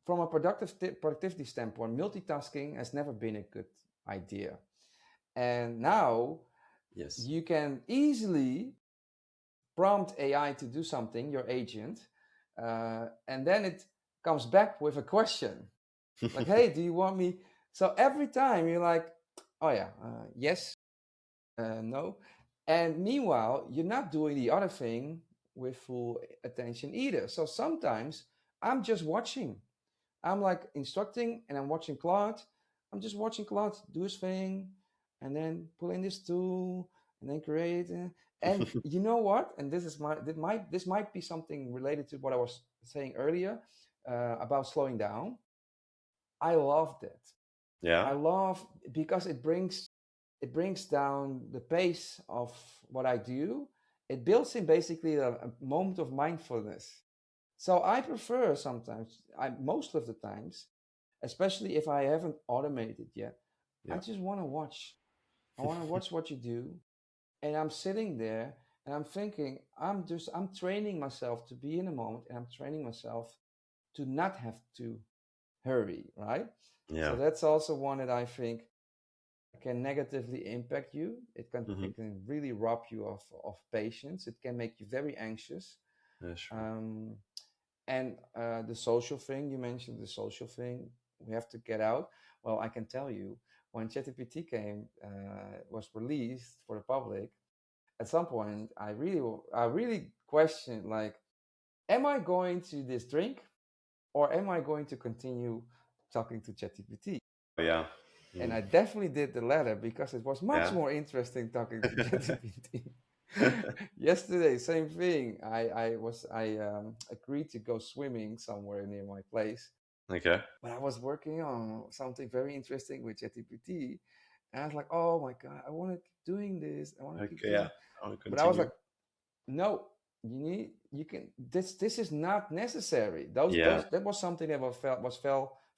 from a productivity standpoint, multitasking has never been a good idea. And now Yes. you can easily prompt AI to do something, your agent, and then it comes back with a question like, hey, do you want me? So every time you're like, oh yeah, yes, no. And meanwhile, you're not doing the other thing with full attention either. So sometimes I'm just watching. I'm like instructing and I'm watching Claude. I'm just watching Claude do his thing and then pull in this tool and then create. And you know what? And this might be something related to what I was saying earlier about slowing down. I love that. Yeah. I love because it brings down the pace of what I do. It builds in basically a moment of mindfulness. So I prefer sometimes, most of the times, especially if I haven't automated yet, I Yeah. just want to watch. I want to watch what you do. And I'm sitting there and I'm thinking, I'm training myself to be in a moment and I'm training myself to not have to hurry, right? So Yeah. that's also one that I think can negatively impact you. It can Hmm. it can really rob you of patience. It can make you very anxious. Yeah, sure. Um, and the social thing you mentioned, the social thing, we have to get out. Well, I can tell you, when ChatGPT was released for the public, at some point, I really questioned like, am I going to this drink or am I going to continue talking to ChatGPT? Yeah. And Mm. I definitely did the latter because it was much Yeah. more interesting talking to ChatGPT. Yesterday, same thing. I agreed to go swimming somewhere near my place, Okay. But I was working on something very interesting with ChatGPT, and I was like, oh my god, I want to keep doing this. I want to keep Okay. Yeah. doing, I'll but I was continue. like, no, you can this is not necessary. Those Yeah. those that was something that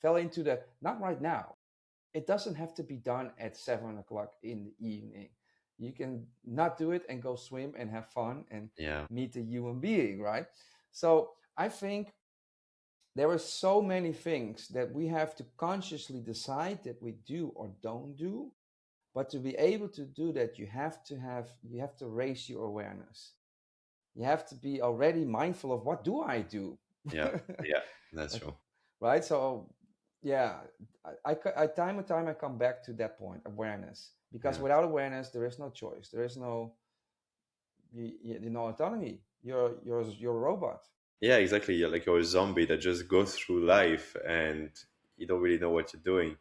fell into the not right now. It doesn't have to be done at 7 o'clock in the evening. You can not do it and go swim and have fun and Yeah. meet a human being, right? So I think there are so many things that we have to consciously decide that we do or don't do. But to be able to do that, you have to raise your awareness. You have to be already mindful of what do I do. Yeah. Yeah. That's true. Right, so yeah, I time and time I come back to that point, awareness, because Yeah. without awareness there is no choice, there is no autonomy. You're a robot. Yeah. Exactly. You're like you're a zombie that just goes through life and you don't really know what you're doing.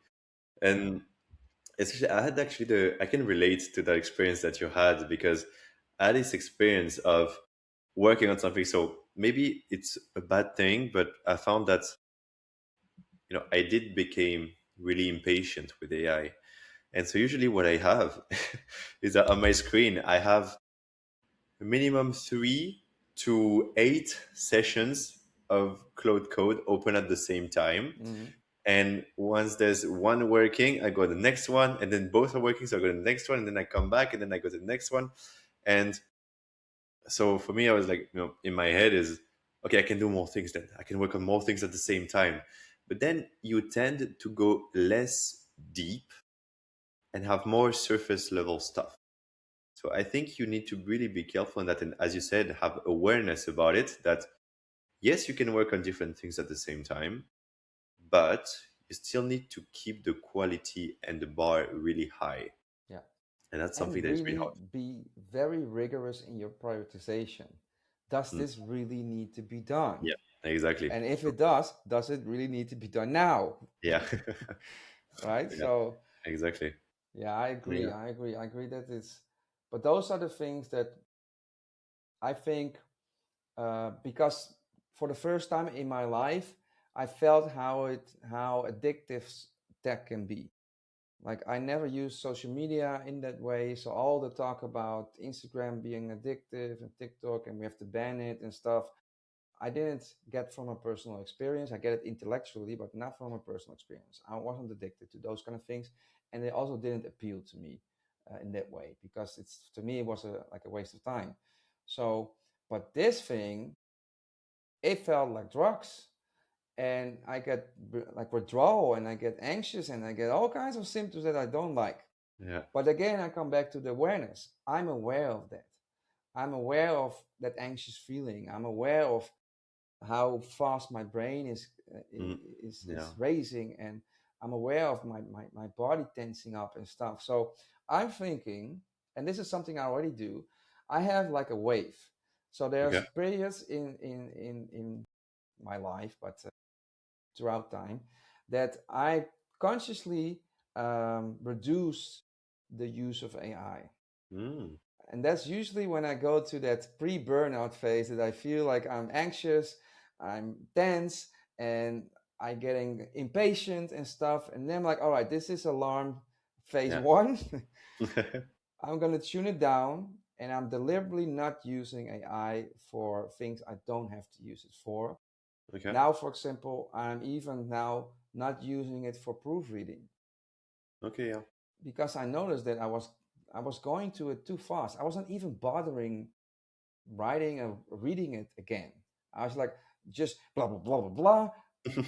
And especially, I had actually I can relate to that experience that you had because I had this experience of working on something. So maybe it's a bad thing, but I found that I did became really impatient with AI. And so usually what I have is that on my screen I have minimum 3 to 8 sessions of Cloud Code open at the same time. Hmm. And once there's one working, I go to the next one, and then both are working, so I go to the next one, and then I come back, and then I go to the next one. And so for me, I was like, in my head is, okay, I can do more things then. I can work on more things at the same time. But then you tend to go less deep and have more surface level stuff. So I think you need to really be careful in that. And as you said, have awareness about it that yes, you can work on different things at the same time, but you still need to keep the quality and the bar really high. Yeah, And that's something and that is really really hard. be very rigorous in your prioritization. Does Mm, this really need to be done? yeah, exactly. And if True. it does it really need to be done now? Yeah. Right, Yeah, so exactly. yeah, Yeah. I agree that it's, but those are the things that I think, because for the first time in my life, I felt how addictive tech can be. Like I never used social media in that way, so all the talk about Instagram being addictive and TikTok and we have to ban it and stuff, I didn't get from a personal experience. I get it intellectually, but not from a personal experience. I wasn't addicted to those kind of things, and they also didn't appeal to me in that way because it's to me it was like a waste of time. So, but this thing, it felt like drugs, and I get like withdrawal, and I get anxious, and I get all kinds of symptoms that I don't like. Yeah. But again, I come back to the awareness. I'm aware of that. I'm aware of that anxious feeling. I'm aware of how fast my brain Mm, is yeah. racing, and I'm aware of my body tensing up and stuff. So I'm thinking, and this is something I already do, I have like a wave. So there's Okay. periods in my life, but throughout time, that I consciously reduce the use of AI. Mm, And that's usually when I go to that pre-burnout phase that I feel like I'm anxious, I'm tense, and I'm getting impatient and stuff. And then I'm like, all right, this is alarm phase yeah. one. I'm gonna tune it down, and I'm deliberately not using AI for things I don't have to use it for. Okay. Now, for example, I'm even now not using it for proofreading Okay. Yeah. because I noticed that I was going to it too fast. I wasn't even bothering writing and reading it again. I was like, just blah blah blah blah blah,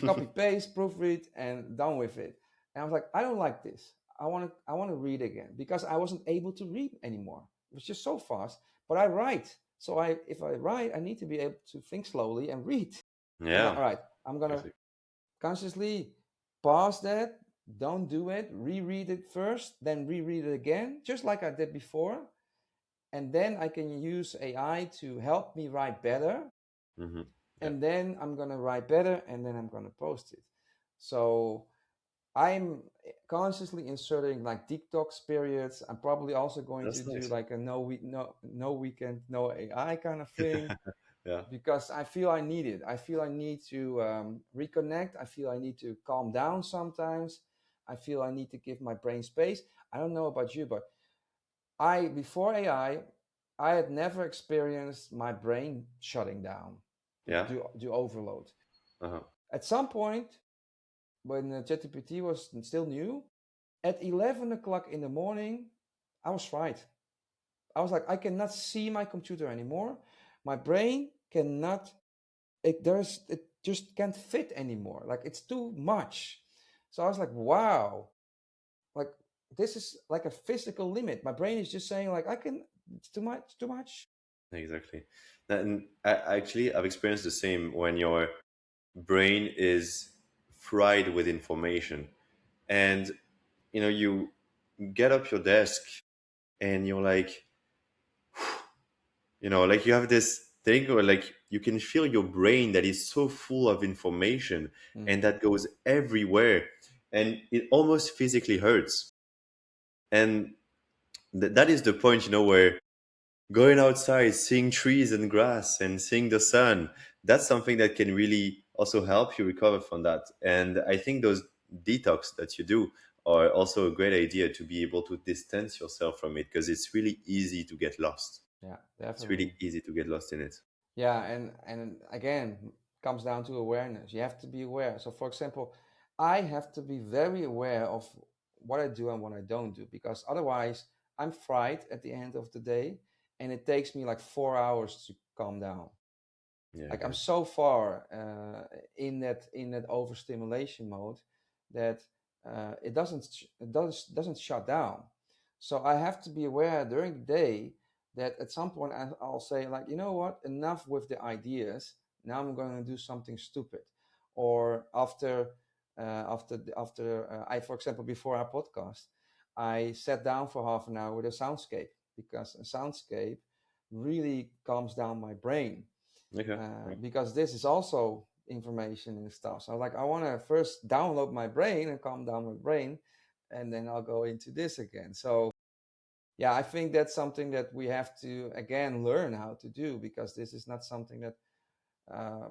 copy paste, proofread, and done with it. And I was like, I don't like this. I want to read again because I wasn't able to read anymore. It was just so fast. But I write, so I if I write, I need to be able to think slowly and read. I'm like, Yeah. all right, I'm gonna Exactly. consciously pause that. Don't do it. Reread it first, then reread it again, just like I did before, and then I can use AI to help me write better. Hmm. Yeah. And then I'm gonna write better, and then I'm gonna post it. So I'm consciously inserting like detox periods. I'm probably also going to That's do nice. like a no weekend, no AI kind of thing. Yeah. because I feel I need it. I feel I need to reconnect. I feel I need to calm down sometimes. I feel I need to give my brain space. I don't know about you, but before I had never experienced my brain shutting down, Yeah. do overload. Uh-huh. At some point, when ChatGPT was still new, at 11 o'clock in the morning, I was fried. I was like, I cannot see my computer anymore. My brain cannot, it just can't fit anymore. Like it's too much. So I was like, wow, like this is like a physical limit. My brain is just saying like, it's too much, too much. Exactly. And actually, I've experienced the same when your brain is fried with information, and you get up your desk and you're like, like you have this thing where like you can feel your brain that is so full of information Mm, and that goes everywhere, and it almost physically hurts. And that is the point, where going outside, seeing trees and grass and seeing the sun, that's something that can really also help you recover from that. And I think those detox that you do are also a great idea to be able to distance yourself from it, because it's really easy to get lost. yeah, It's definitely. really easy to get lost in it. Yeah, and again, comes down to awareness. You have to be aware. So, for example, I have to be very aware of what I do and what I don't do, because otherwise, I'm fried at the end of the day, and it takes me like 4 hours to calm down. Yeah, Like I'm yeah, so far in that overstimulation mode that it doesn't shut down. So I have to be aware during the day that at some point I'll say like, you know what, enough with the ideas. Now I'm going to do something stupid. Or I, for example, before our podcast, I sat down for half an hour with a soundscape, because a soundscape really calms down my brain, okay, yeah, because this is also information and stuff. So like I want to first download my brain and calm down my brain, and then I'll go into this again. So yeah, I think that's something that we have to again learn how to do, because this is not something that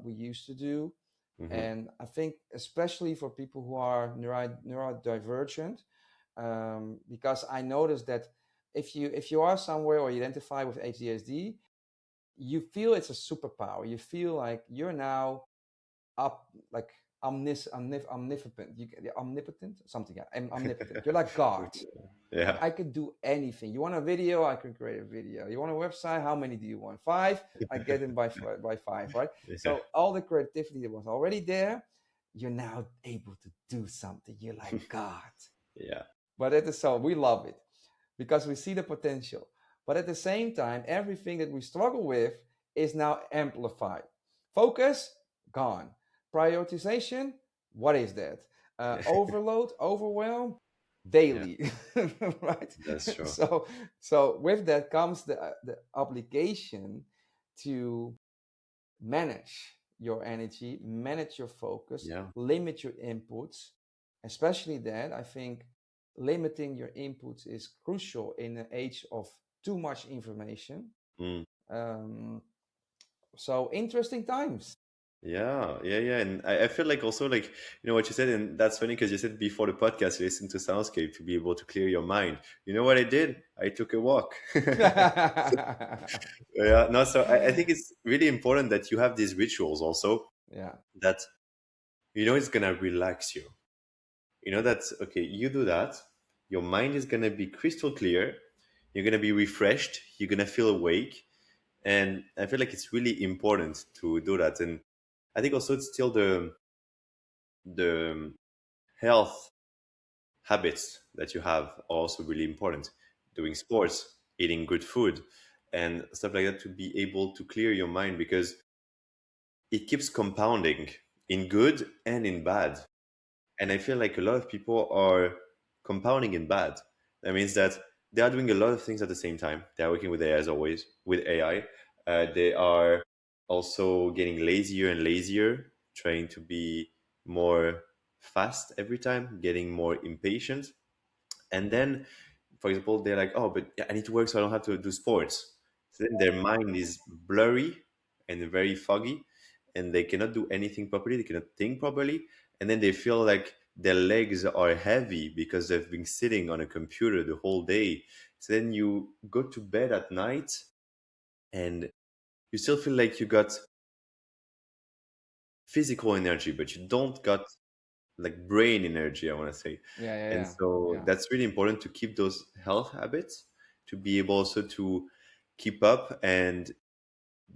we used to do. hmm, And I think especially for people who are neurodivergent, because I noticed that if you are somewhere or you identify with ADHD, you feel it's a superpower. You feel like you're now up, like omnipotent. Omnipotent, something. Yeah, omnipotent. You're like God. Like yeah, I could do anything. You want a video? I can create a video. You want a website? How many do you want? Five? I get them by five, right? yeah, So all the creativity that was already there, you're now able to do something. You're like God. yeah, But it is so we love it because we see the potential. But at the same time, everything that we struggle with is now amplified. Focus, gone. Prioritization, what is that? Overload, overwhelm, yeah. daily, right? That's true. So with that comes the obligation to manage your energy, manage your focus, Yeah. limit your inputs. Especially that, I think limiting your inputs is crucial in an age of too much information. Mm. Um, so interesting times. Yeah, yeah, yeah. And I feel like also like, what you said, and that's funny because you said before the podcast you listen to soundscape to be able to clear your mind. You know what I did? I took a walk. Yeah, no, so I think it's really important that you have these rituals also Yeah, that it's gonna relax you. That okay, you do that, your mind is gonna be crystal clear, you're gonna be refreshed, you're gonna feel awake. And I feel like it's really important to do that. And I think also it's still the health habits that you have are also really important. Doing sports, eating good food, and stuff like that to be able to clear your mind, because it keeps compounding in good and in bad. And I feel like a lot of people are compounding in bad. That means that they are doing a lot of things at the same time. They are working with AI as always, with AI. They are also getting lazier and lazier, trying to be more fast every time, getting more impatient. And then, for example, they're like, oh, but yeah, I need to work so I don't have to do sports. So then their mind is blurry, and very foggy, and they cannot do anything properly, they cannot think properly, and then they feel like their legs are heavy because they've been sitting on a computer the whole day. So then you go to bed at night and you still feel like you got physical energy, but you don't got like brain energy, I want to say. Yeah, yeah, And yeah, so yeah, that's really important to keep those health habits, to be able also to keep up and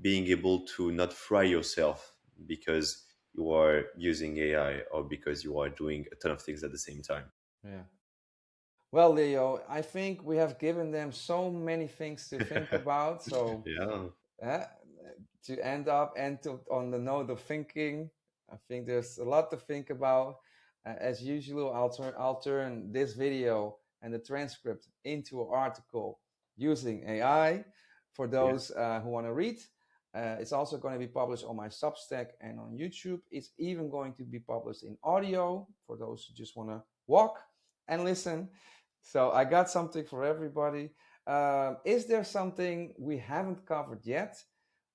being able to not fry yourself because you are using AI or because you are doing a ton of things at the same time. yeah. Well, Leo, I think we have given them so many things to think about. So Yeah. uh, to end up and to on the note of thinking, I think there's a lot to think about. As usual, I'll turn this video and the transcript into an article using AI for Yeah. those who want to read. It's also going to be published on my Substack and on YouTube. It's even going to be published in audio for those who just want to walk and listen. So I got something for everybody. Is there something we haven't covered yet,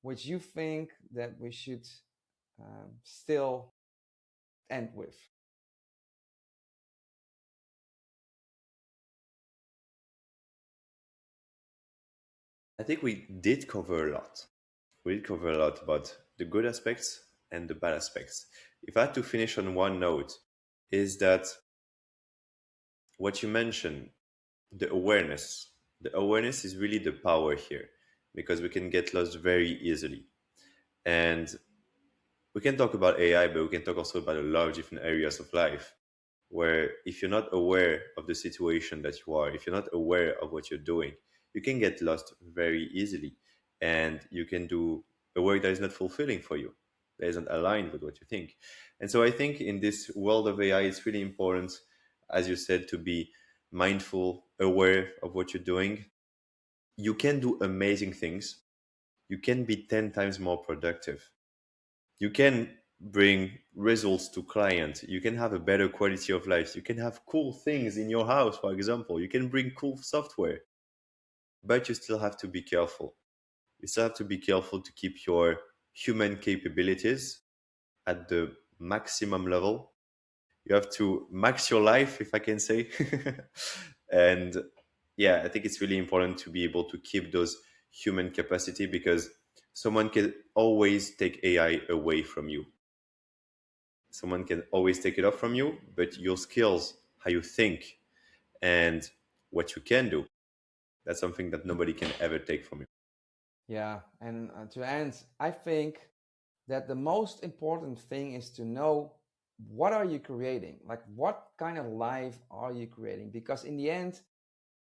which you think that we should still end with? I think we did cover a lot. We did cover a lot about the good aspects and the bad aspects. If I had to finish on one note, is that what you mentioned, the awareness. The awareness is really the power here because we can get lost very easily. And we can talk about AI, but we can talk also about a lot of different areas of life where if you're not aware of the situation that you are, if you're not aware of what you're doing, you can get lost very easily and you can do a work that is not fulfilling for you, that isn't aligned with what you think. And so I think in this world of AI, it's really important, as you said, to be mindful, aware of what you're doing. You can do amazing things. You can be 10 times more productive. You can bring results to clients. You can have a better quality of life. You can have cool things in your house, for example. You can bring cool software, but you still have to be careful. You still have to be careful to keep your human capabilities at the maximum level. You have to max your life, if I can say. And yeah, I think it's really important to be able to keep those human capacity because someone can always take AI away from you. Someone can always take it off from you, but your skills, how you think, and what you can do, that's something that nobody can ever take from you. Yeah, and to end, I think that the most important thing is to know what are you creating? Like what kind of life are you creating? Because in the end,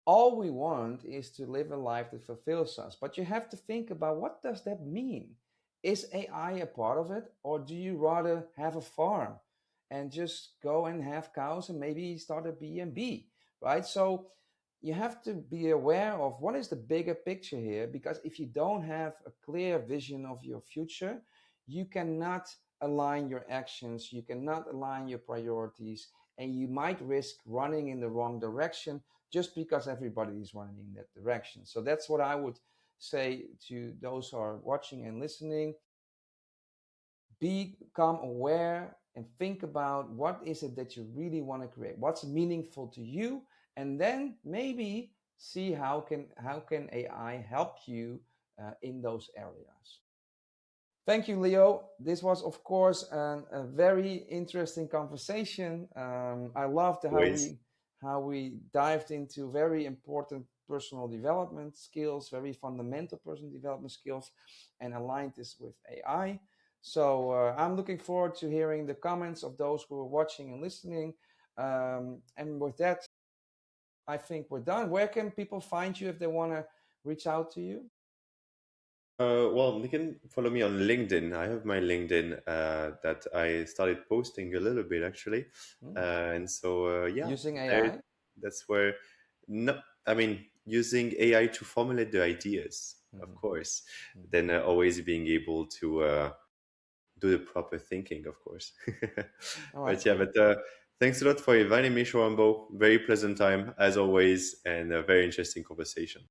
all we want is to live a life that fulfills us. But you have to think about what does that mean? Is AI a part of it, or do you rather have a farm and just go and have cows and maybe start a B&B, right? So you have to be aware of what is the bigger picture here, because if you don't have a clear vision of your future, you cannot align your actions, you cannot align your priorities, and you might risk running in the wrong direction just because everybody is running in that direction. So that's what I would say to those who are watching and listening. Become aware and think about what is it that you really want to create, what's meaningful to you, and then maybe see how can AI help you in those areas. Thank you, Leo. This was, of course, a very interesting conversation. I loved how Always. we dived into very important personal development skills, very fundamental personal development skills, and aligned this with AI. So I'm looking forward to hearing the comments of those who are watching and listening. And with that, I think we're done. Where can people find you if they want to reach out to you? Well, you can follow me on LinkedIn. I have my LinkedIn that I started posting a little bit actually, Hmm. and so yeah, Using there. AI? That's where, no, I mean, using AI to formulate the ideas, of Hmm. course. Then always being able to do the proper thinking, of course. All right, But yeah, cool. but thanks a lot for inviting me, Showambo. Very pleasant time as always, and a very interesting conversation.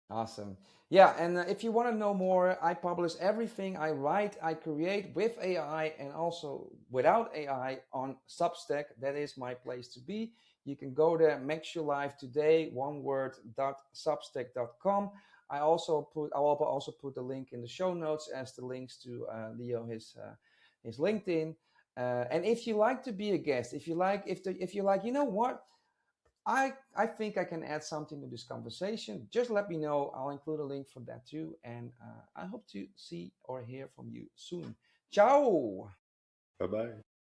Awesome. Yeah, and if you want to know more, I publish everything I write, I create with AI and also without AI on Substack. That is my place to be. You can go there, makes your life today, one word, .substack.com. I will also put the link in the show notes as the links to Leo, his LinkedIn. And if you like to be a guest, if you like, you know what? I think I can add something to this conversation. Just let me know. I'll include a link for that too. And I hope to see or hear from you soon. Ciao. Bye bye.